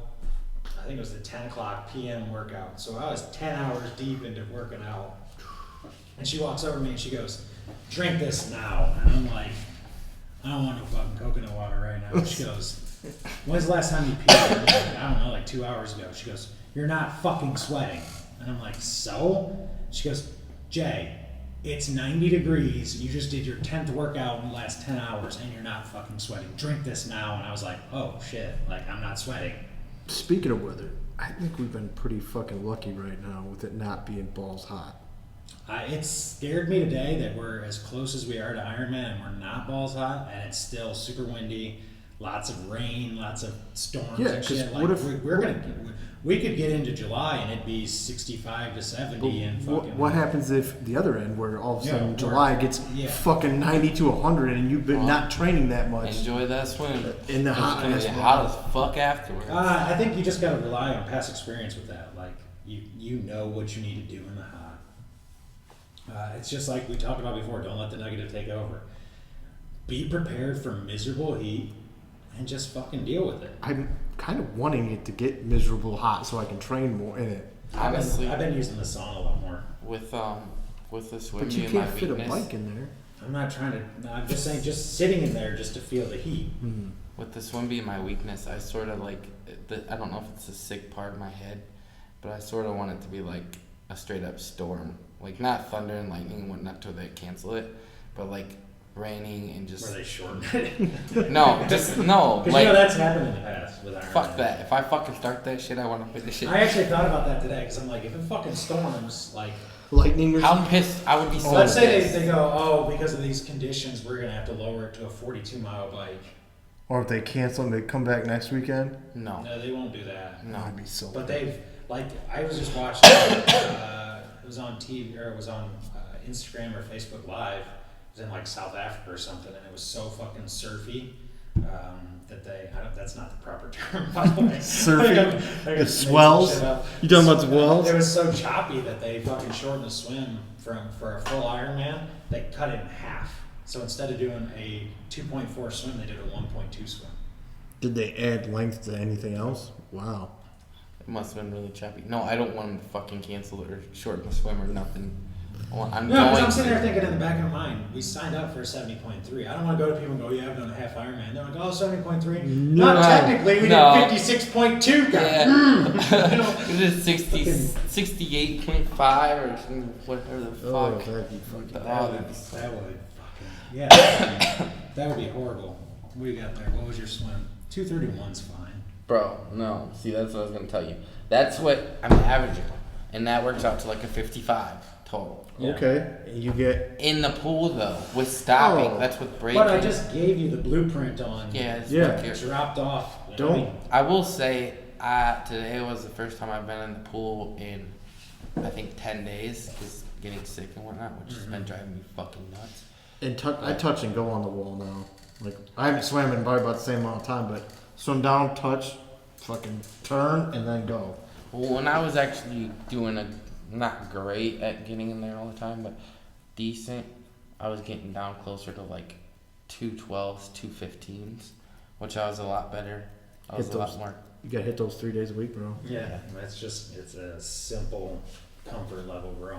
I think it was the 10 o'clock p.m. workout. So I was 10 hours deep into working out. And she walks over to me and she goes, drink this now. And I'm like, I don't want no fucking coconut water right now. She goes, when's the last time you peed? I'm like, I don't know, like 2 hours ago. She goes, you're not fucking sweating. And I'm like, so? She goes, Jay, it's 90 degrees. You just did your 10th workout in the last 10 hours and you're not fucking sweating. Drink this now. And I was like, oh shit, like I'm not sweating. Speaking of weather, I think we've been pretty fucking lucky right now with it not being balls hot. It scared me today that we're as close as we are to Ironman and we're not balls hot and it's still super windy, lots of rain, lots of storms Yeah, and 'cause shit. what Like if- we could get into July and it'd be 65 to 70 and fucking. What happens if the other end, where all of a sudden Yeah, July gets fucking 90 to 100 and you've been not training that much? Enjoy that swim. In the It's hot gonna ass get water. hot as fuck afterwards. I think you just gotta rely on past experience with that. Like you know what you need to do in the hot. It's just like we talked about before. Don't let the negative take over. Be prepared for miserable heat and just fucking deal with it. I'm kind of wanting it to get miserable hot so I can train more in it. Honestly, I've been using the sauna a lot more. with the swim But you being my can't fit a weakness. bike in there. I'm not trying to. No, I'm just saying, just sitting in there just to feel the heat. With the swim being my weakness, I sort of like, I don't know if it's a sick part of my head, but I sort of want it to be like a straight up storm. Like not thunder and lightning and whatnot till they cancel it, but like raining and just. Where they shorten it. No, just no. Because Like, you know that's happened in the past with Ironman. fuck that. If I fucking start that shit, I want to finish it. I actually thought about that today because I'm like, if it fucking storms, like, Lightning or How something? pissed I would be so let's say pissed. they go, oh, because of these conditions, we're gonna have to lower it to a 42-mile bike. Or if they cancel and they come back next weekend? No, No, they won't do that. no. I'd be so But pissed. they've, like, I was just watching, it was on TV, or it was on Instagram or Facebook Live. It was in, like, South Africa or something, and it was so fucking surfy that that's not the proper term, by the way. Surfy? I think It made swells? some shit up. You talking about swells? It was so choppy that they fucking shortened the swim for a full Ironman. They cut it in half. So instead of doing a 2.4 swim, they did a 1.2 swim. Did they add length to anything else? Wow. It must have been really choppy. No, I don't want them to fucking cancel it or shorten the swim or nothing. I'm No, because going I'm sitting there to. thinking in the back of my mind, we signed up for a 70.3. I don't want to go to people and go, yeah, I've done a half Ironman. They're like, oh, 70.3? No. Not technically, we No. did 56.2, guys. Yeah. You know? It is 68.5 or whatever the fuck. Oh, that'd be fucking... That would fucking, yeah, that would be horrible. What do you got there? What was your swim? 231's fine. Bro, no. See, that's what I was going to tell you. That's what I'm averaging. And that works out to like a 55 total. Yeah. Okay. You get... In the pool, though, with stopping, Oh. that's with breaking. But I just gave you the blueprint on. Yeah, it's Yeah. fuck It your- dropped off. You know? Don't... I will say, today was the first time I've been in the pool in, I think, 10 days, because getting sick and whatnot, which has been driving me fucking nuts. And I touch and go on the wall now. Like, I haven't swam in probably about the same amount of time, but swim down, touch, fucking turn, and then go. Well, when I was actually doing not great at getting in there all the time, but decent, I was getting down closer to like 212s, 215s, which I was a lot better. I was Hit a lot those. more. You gotta hit those 3 days a week, bro. Yeah, it's a simple comfort level, bro.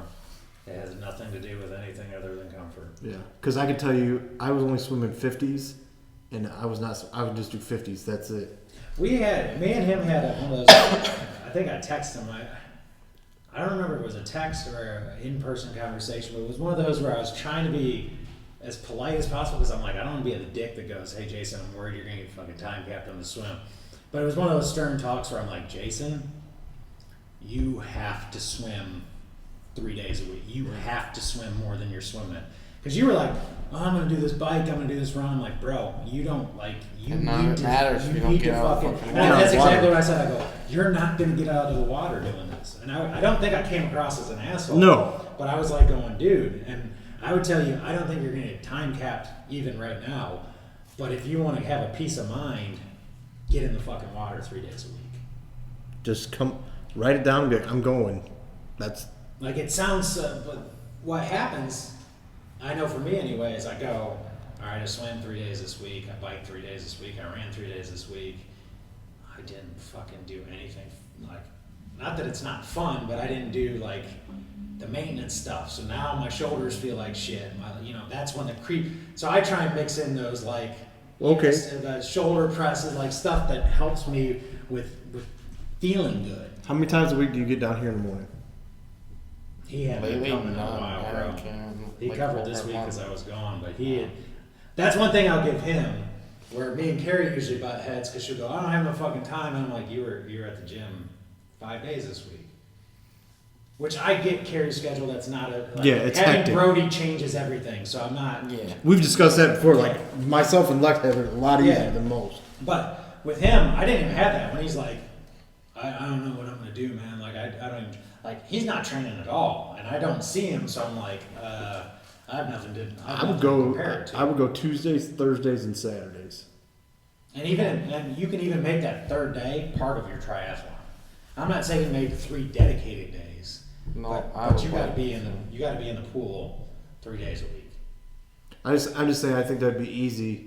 It has nothing to do with anything other than comfort. Yeah. Because I can tell you, I was only swimming 50s, and I would just do 50s. That's it. Me and him had one of those, I think I texted him, I don't remember if it was a text or an in-person conversation, but it was one of those where I was trying to be as polite as possible because I'm like, I don't want to be the dick that goes, hey Jason, I'm worried you're going to get fucking time capped on the swim. But it was one of those stern talks where I'm like, Jason, you have to swim 3 days a week. You have to swim more than you're swimming. Because you were like, oh, I'm gonna do this bike, I'm gonna do this run. I'm like, bro, you don't like you And none of need it to. matters if You you don't need get to out of fucking. fucking And water. that's exactly what I said. I go, you're not gonna get out of the water doing this. And I don't think I came across as an asshole. No. But I was like going, dude, and I would tell you, I don't think you're gonna get time capped even right now. But if you want to have a peace of mind, get in the fucking water 3 days a week. Just come, write it down and be like, I'm going. That's Like it sounds, but what happens, I know for me anyway, is I go, all right, I swam 3 days this week, I biked 3 days this week, I ran 3 days this week. I didn't fucking do anything, like, not that it's not fun, but I didn't do like the maintenance stuff. So now my shoulders feel like shit. That's when the creep. So I try and mix in those like, Okay. the shoulder presses, like stuff that helps me with feeling good. how many times a week do you get down here in the morning? He hadn't been Lately, coming in a no, while, I bro. can't, He like, covered whole this week month. because I was gone, but he had. That's one thing I'll give him. Where me and Carrie usually butt heads because she'll go, I don't have no fucking time, and I'm like, you were at the gym 5 days this week. Which I get Carrie's schedule. That's not a like, Yeah, it's having hectic. Brody changes everything, so I'm not. Yeah. We've discussed that before. Like myself and Lex have it a lot easier Yeah. than most. But with him, I didn't even have that when he's like, I don't know what I'm gonna do, man. Like I don't even, like he's not training at all, and I don't see him, so I'm like, I have nothing to. I would go. Compare it to. I would go Tuesdays, Thursdays, and Saturdays. And you can even make that third day part of your triathlon. I'm not saying make 3 dedicated days, No, but you got to be in the pool 3 days a week. I'm just saying. I think that'd be easy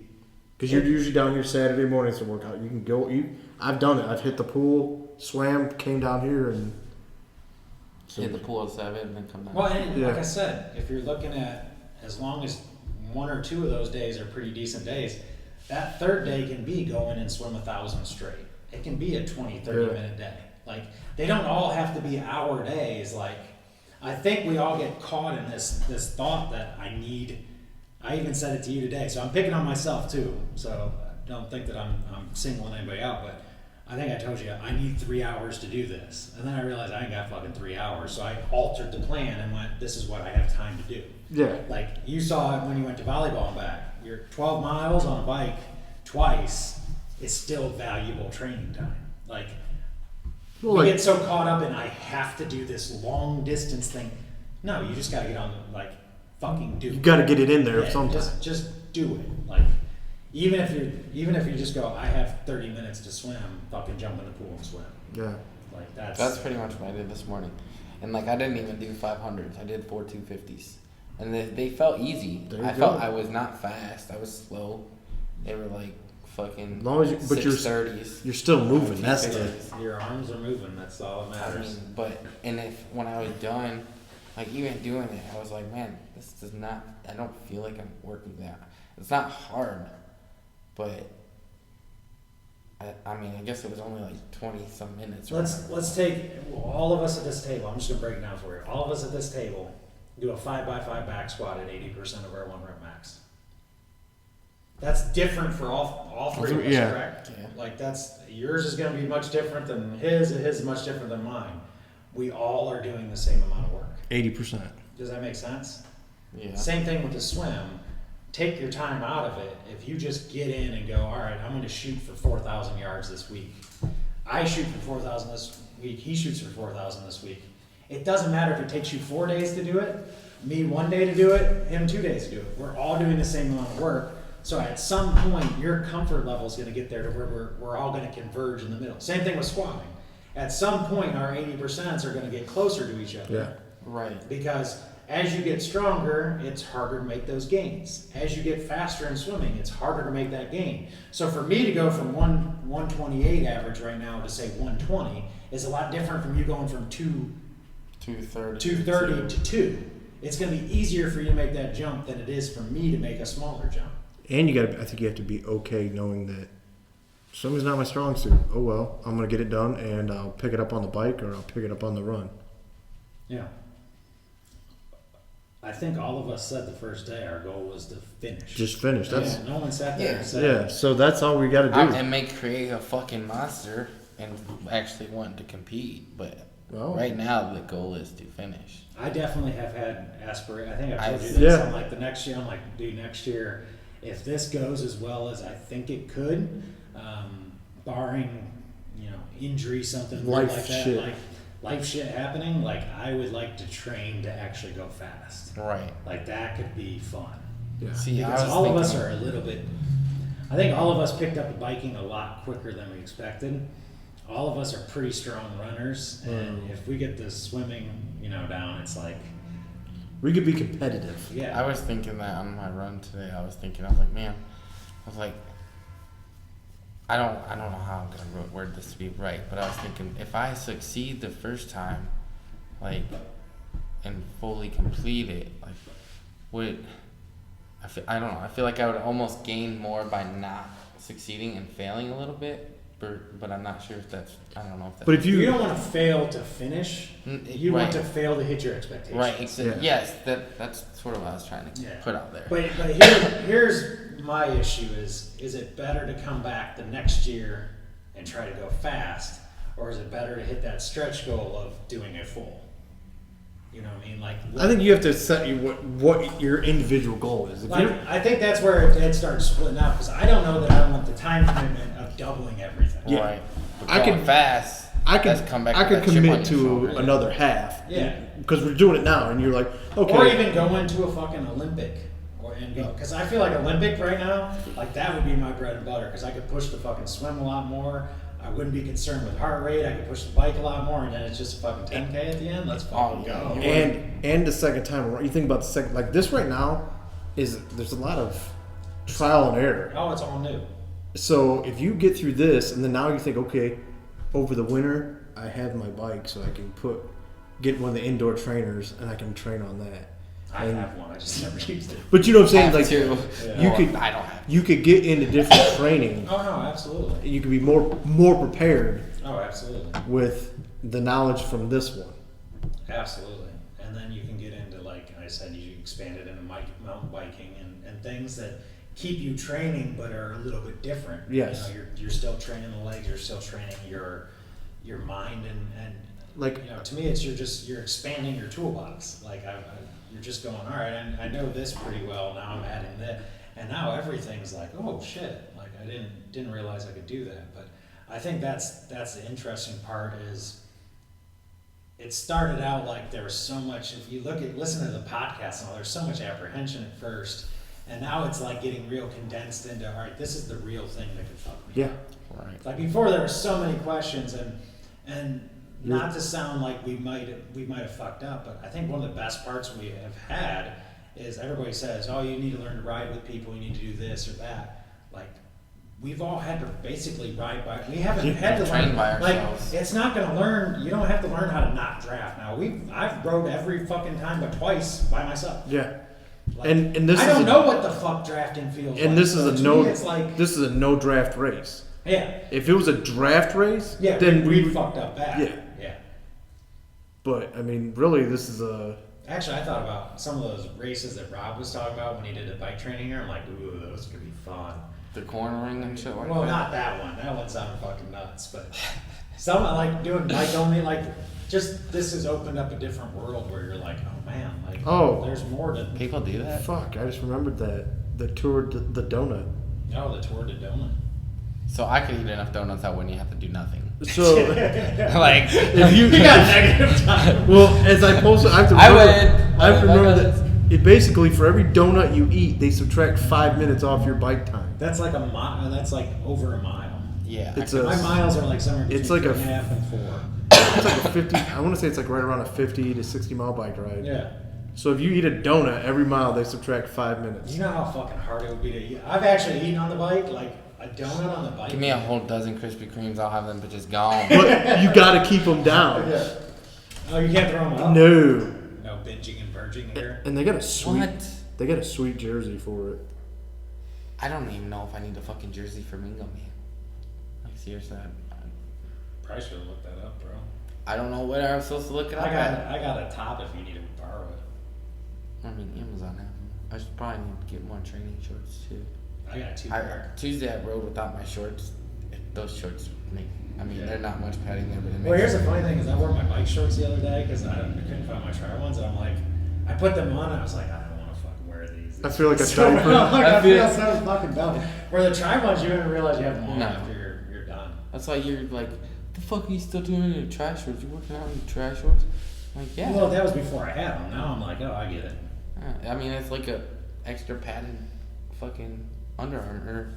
because you're usually down here Saturday mornings to work out. You can go. I've done it. I've hit the pool, swam, came down here, and Hit the pool at 7 and then come back. Well, and Yeah. like I said, if you're looking at as long as 1 or 2 of those days are pretty decent days, that third day can be go in and swim 1,000 straight. It can be a 20, 30 Yeah. minute day. Like they don't all have to be hour days. Like I think we all get caught in this thought that I even said it to you today, so I'm picking on myself too. So don't think that I'm singling anybody out, but I think I told you I need 3 hours to do this, and then I realized I ain't got fucking 3 hours, so I altered the plan and went, this is what I have time to do. yeah. Like you saw it when you went to volleyball and back. You're 12 miles on a bike twice is still valuable training time. Like Well, we like- get so caught up in I have to do this long distance thing. No, you just gotta get on the fucking do. You got to get it in there Yeah, sometimes. just do it. Like even if you just go, I have 30 minutes to swim, fucking jump in the pool and swim. Yeah. Like that's That's pretty much what I did this morning. And like I didn't even do 500s. I did 4 250s. And they felt easy. There you I felt go. I was not fast. I was slow. They were like fucking As long as you, but you're 630s. you're still moving. That's the. 250s. your arms are moving. That's all that I matters. mean, but and if when I was done, like even doing it, I was like, man, this does not. I don't feel like I'm working that. It's not hard, but I mean, I guess it was only like 20 some minutes. or whatever. Let's take all of us at this table. I'm just gonna break it down for you. All of us at this table do a 5x5 back squat at 80% of our 1 rep max. That's different for all 3 of us, Yeah. correct? Yeah. Like that's yours is gonna be much different than his, and his is much different than mine. We all are doing the same amount of work. 80%. Does that make sense? Yeah. Same thing with the swim. Take your time out of it. If you just get in and go, all right, I'm going to shoot for 4,000 yards this week. I shoot for 4,000 this week. He shoots for 4,000 this week. It doesn't matter if it takes you 4 days to do it, me 1 day to do it, him 2 days to do it. We're all doing the same amount of work. So at some point, your comfort level is going to get there to where we're all going to converge in the middle. Same thing with squatting. At some point, our 80% are going to get closer to each other. Yeah. Right. Because as you get stronger, it's harder to make those gains. As you get faster in swimming, it's harder to make that gain. So for me to go from 128 average right now to say 120 is a lot different from you going from 230. 230 to 2. It's going to be easier for you to make that jump than it is for me to make a smaller jump. And I think you have to be okay knowing that swimming's not my strong suit. Oh well, I'm gonna get it done, and I'll pick it up on the bike or I'll pick it up on the run. Yeah. I think all of us said the first day our goal was to finish. Just finish. That's Yeah, no one sat there Yeah. and said, yeah. So that's all we got to do. And create a fucking monster and actually want to compete, but Oh. Right now, the goal is to finish. I definitely have had aspirations. I think I've told you Yeah. this. I'm like, the next year, I'm like, dude, next year, if this goes as well as I think it could, barring, injury, something weird Life like that, shit. like life shit happening, like I would like to train to actually go fast. Right. Like that could be fun. Yeah. See, I Because was all of us thinking- are a little bit. I think all of us picked up the biking a lot quicker than we expected. All of us are pretty strong runners, and if we get the swimming, down, it's like, We could be competitive. yeah. I was thinking that on my run today. I was like, man, I don't know how I'm gonna word this to be right, but I was thinking if I succeed the first time, and fully complete it, I don't know. I feel like I would almost gain more by not succeeding and failing a little bit, but I'm not sure if that's. I don't know if that's. But if You you, don't want to fail to finish. You want to fail to hit your expectations. Right. Yeah. Yes. That's sort of what I was trying to Yeah. put out there. But here's my issue is it better to come back the next year and try to go fast, or is it better to hit that stretch goal of doing it full? You know what I mean? Like, I think you have to set what your individual goal is. If like, you're, I think that's where it starts splitting up, because I don't know that I want the time commitment of doubling everything. Yeah. Right. But I going could- fast. Let's come back I to could that chip on commit your to shoulder. another half. Yeah. Because we're doing it now, and you're like, okay. Or even going to a fucking Olympic, and go, because I feel like Olympic right now, like that would be my bread and butter, because I could push the fucking swim a lot more. I wouldn't be concerned with heart rate. I could push the bike a lot more, and then it's just a fucking 10K at the end. Let's fucking go. And the second time around, you think about the second, like this right now, there's a lot of trial and error. Oh, it's all new. So if you get through this, and then now you think, okay, over the winter, I have my bike, so I can get one of the indoor trainers, and I can train on that. I And- have one. I just never used it. But you know what I'm saying? Have Like to. you Or could, I don't have. you could get into different training. Oh no, absolutely. You could be more prepared Oh, absolutely, with the knowledge from this one. absolutely. And then you can get into, like I said, you expand it into mountain biking and things that keep you training, but are a little bit different. Yes. You're still training the legs. You're still training your mind and Like to me, it's you're expanding your toolbox. Like you're just going, all right, I know this pretty well. Now I'm adding that, and now everything's like, oh shit! Like I didn't realize I could do that. But I think that's the interesting part is. It started out like there was so much. If you listen to the podcast and all, there's so much apprehension at first, and now it's like getting real condensed into, all right, this is the real thing that could fuck me. yeah, up. Right. Like before, there were so many questions, and not to sound like we might have fucked up, but I think one of the best parts we have had is everybody says, oh, you need to learn to ride with people, you need to do this or that. Like we've all had to basically ride by. We haven't had to Train learn. by Like ourselves. it's not going to learn. You don't have to learn how to not draft. Now I've rode every fucking time, but twice by myself. yeah. Like, And this I is don't a- know what the fuck drafting feels like. And this So is to me, it's like this is a no draft race. yeah, If it was a draft race, yeah. then we fucked up bad. Yeah. yeah. But I mean, really, this is a Actually, I thought about some of those races that Rob was talking about when he did the bike training here. I'm like, ooh, those could be fun. The cornering and shit like Well, that. not that one. That one sounded fucking nuts. But some like doing bike only, like just this has opened up a different world where you're like, oh man, like there's more to. People do that. fuck. I just remembered the tour, the donut. Oh, the Tour de Donut. So I could eat enough donuts I wouldn't have to do nothing. So Like if you, You got negative time. well, as I posted, I have to I remember. would. I have to Like remember others. that it basically for every donut you eat, they subtract 5 minutes off your bike time. That's like a mile. That's like over a mile. Yeah. It's I could- a- My miles are like somewhere between It's like a 3.5 and 4. It's like a 50. I want to say it's like right around a 50 to 60 mile bike ride. Yeah. So if you eat a donut every mile, they subtract 5 minutes. You know how fucking hard it would be to eat. I've actually eaten on the bike, like a donut on the bike. Give me a whole dozen Krispy Kremes. I'll have them bitches gone. But you got to keep them down. Yeah. Oh, you can't throw them up. No. No binging and verging here. And they got a sweet. What? They got a sweet jersey for it. I don't even know if I need a fucking jersey for Mingo Man. Like seriously, Probably should have looked that up, bro. I don't know where I'm supposed to look it up at. I got a top if you need to borrow it. I mean, Amazon has them. I should probably need to get more training shorts too. I got 2 pair. Tuesday I rode without my shorts. Those shorts make I mean, they're not much padding there, but it makes Well, here's the funny thing is I wore my bike shorts the other day because I couldn't find my tri ones, and I'm like, I put them on, and I was like, I don't want to fucking wear these. I feel like a So, diaper. I feel so fucking dumb. Where the tri ones, you don't realize you have them on No. after you're done. That's why you're like, the fuck are you still doing in your trash shorts? You working out in your trash shorts? I'm like, yeah. Well, that was before I had them. Now I'm like, oh, I get it. I mean, it's like a extra padded fucking Under Armour,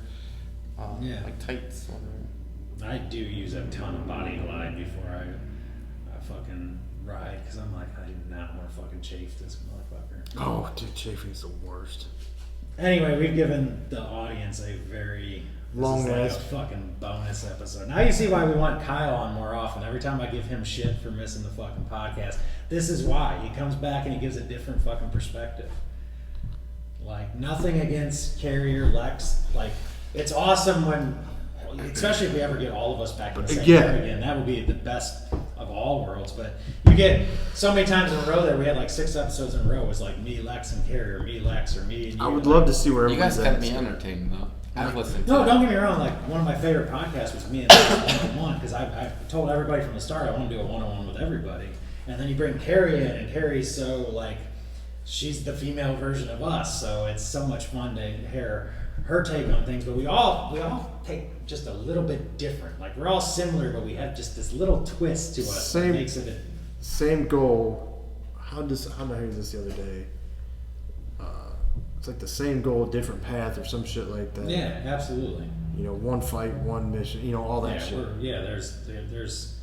Yeah. like tights. I do use a ton of body glide before I fucking ride because I'm like, I do not want to fucking chafe this motherfucker. Oh, dude, chafing's the worst. Anyway, we've given the audience a very Long this is like ass. a fucking bonus episode. Now you see why we want Kyle on more often. Every time I give him shit for missing the fucking podcast, this is why. He comes back and he gives a different fucking perspective. Like, nothing against Carrie or Lex. Like, it's awesome when, especially if we ever get all of us back in the same Yeah. room again. That would be the best of all worlds. But you get so many times in a row there, we had like 6 episodes in a row. It was like me, Lex, and Carrie, or me, Lex, or me, and you. I would love to see where You guys everybody's kept at. me entertained though. I've listened to No, it. don't get me wrong. Like, one of my favorite podcasts was me and Lex one-on-one because I told everybody from the start I want to do a one-on-one with everybody. And then you bring Carrie in, and Carrie's so like, she's the female version of us, so it's so much fun to hear her take on things. But we all take just a little bit different. Like, we're all similar, but we have just this little twist to us that Same- makes it. Same goal. How did I hear this the other day? It's like the same goal, different path, or some shit like that. Yeah, absolutely. You know, one fight, one mission. You know, all that shit. There's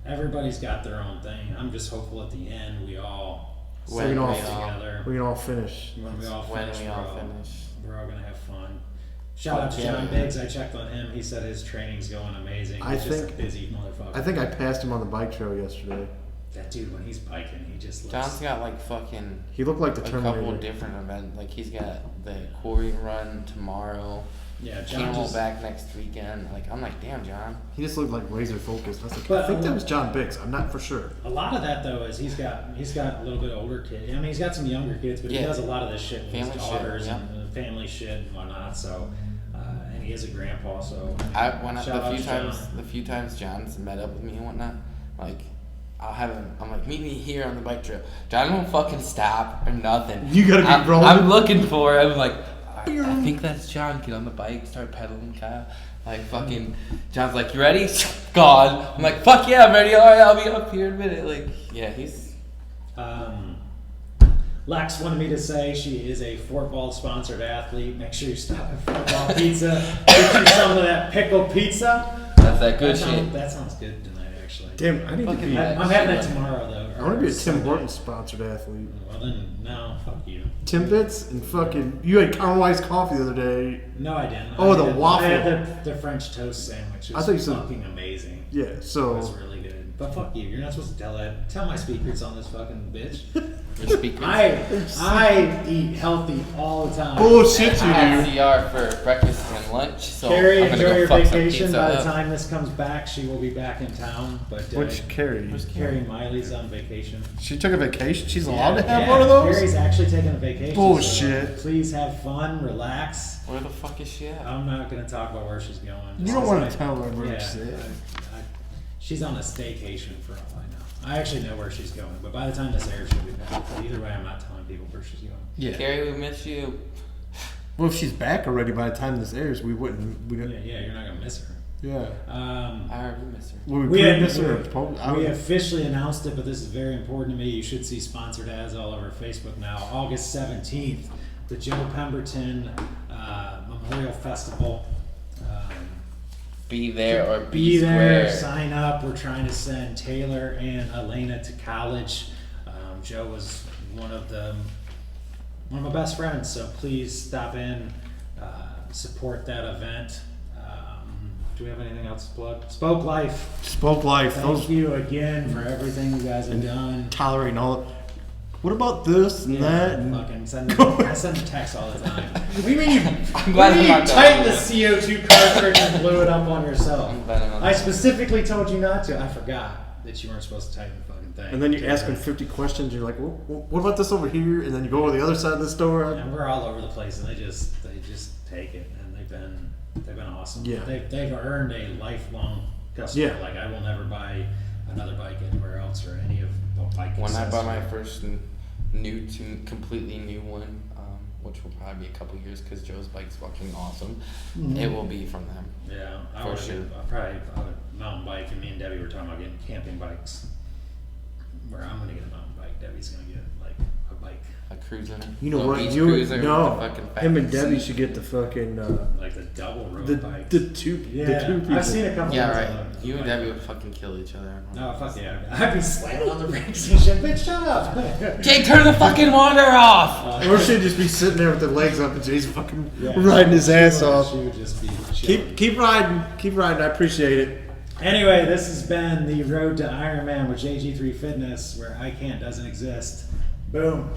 everybody's got their own thing. I'm just hopeful at the end we all When we we all- together. We can all finish. When we all When finish, we all finish. we're all gonna have fun. Shout out to Yeah. John Biggs. I checked on him. He said his training's going amazing. I He's just a think- busy motherfucker. I think I passed him on the bike trail yesterday. that dude, when he's biking, he just looks. John's got like fucking He looked like the a couple Terminator. different events. Like he's got the quarry run tomorrow, Yeah, John just. Camelback next weekend. Like I'm like, damn, John. He just looked like laser focused. I was like, But, I think that was John Biggs. I'm not for sure. A lot of that though is he's got a little bit older kid. I mean, he's got some younger kids, but he Yeah. does a lot of this shit with Family his shit, daughters yeah. and family shit and whatnot. So, and he is a grandpa. So, The out few to times John's met up with me and whatnot, like I'll have him. I'm like, meet me here on the bike trail. John won't fucking stop or nothing. You gotta be rolling. I'm looking for him. Like, I think that's John. Get on the bike, start pedaling, Kyle. Like fucking, John's like, you ready? Gone. I'm like, fuck yeah, I'm ready. All right, I'll be up here in a minute. Like, yeah, he's. Lex wanted me to say she is a Fort Ball sponsored athlete. Make sure you stop at Fort Ball Pizza. Get you some of that pickle pizza. That's that good shit. That sounds good tonight, actually. Damn, I need to Fucking be. that I'm having that shit. tomorrow though. I want to be a Tim Sunday. Hortons sponsored athlete. Well then, no, fuck you. Timbits and fucking. You had caramel iced coffee the other day. No, I didn't. Oh, the I waffle. had the French toast sandwich. It I was thought you said- fucking amazing. Yeah, It so. was really good. But fuck you. You're not supposed to tell that. Tell my speakers on this fucking bitch. Your speakers. I eat healthy all the time. Bullshit, I you had do. CR for breakfast and lunch. So Carrie, I'm gonna enjoy go your fuck some vacation. pizza By the up. time this comes back, she will be back in town. But Which Carrie? Where's Carrie Miley's on vacation. She took a vacation. She's allowed to have Yeah, one of those. Carrie's actually taking a vacation. Bullshit. So please have fun, relax. Where the fuck is she at? I'm not going to talk about where she's going. You don't want to tell her where Yeah, she's at. she's on a staycation for all I know. I actually know where she's going, but by the time this airs, she'll be back. But either way, I'm not telling people where she's going. Yeah. Carrie, we miss you. Well, if she's back already by the time this airs, we wouldn't. We Yeah, don't. you're not going to miss her. Yeah. I already miss her. Will we We, had, pre-miss her? or po- I we don't- officially announced it, but this is very important to me. You should see sponsored ads all over Facebook now. August 17th, the Joe Pemberton Memorial Festival. Be there or Be be, there, square. sign up. We're trying to send Taylor and Elena to college. Joe was one of my best friends, so please stop in, support that event. Do we have anything else to plug? Spoke Life. Spoke life. Thank Those you again for everything you guys have done. tolerating all. What about this and that? And Fucking I send a text all the time. What do you mean I'm glad I'm not tighten done. the CO2 cartridge and blew it up on yourself? I'm glad I'm not I done. specifically told you not to. I forgot that you weren't supposed to tighten the fucking thing. and then you ask them 50 questions. You're like, what about this over here? And then you go to the other side of the store. And we're all over the place, and they just take it, and they've been awesome. Yeah. They've earned a lifelong customer. Yeah. Like, I will never buy another bike anywhere else or any of the bike When I buy my accessory. first completely new one, which will probably be a couple years because Joe's bike's fucking awesome, it will be from them. Yeah, I For want to sure. get probably a mountain bike, and me and Debbie were talking about getting camping bikes. Where I'm gonna get a mountain bike, Debbie's gonna get like a bike, A cruiser. You know Little what? beach You cruiser with no. the fucking Him and fat Debbie seat. should get the fucking like the double road the bikes. the two Yeah, the two people. I've seen a couple. Yeah, ones right. of them. You and Debbie would fucking kill each other. No, fuck yeah. I'd be slamming on the brakes and shit. Bitch, shut up. Jake, turn the fucking water off! Or she'd just be sitting there with their legs up and Jay's fucking Yeah, riding his she ass would- off. She would just be chilling. Keep riding, keep riding. I appreciate it. Anyway, this has been the Road to Ironman with JG3 Fitness, where I can't doesn't exist. Boom.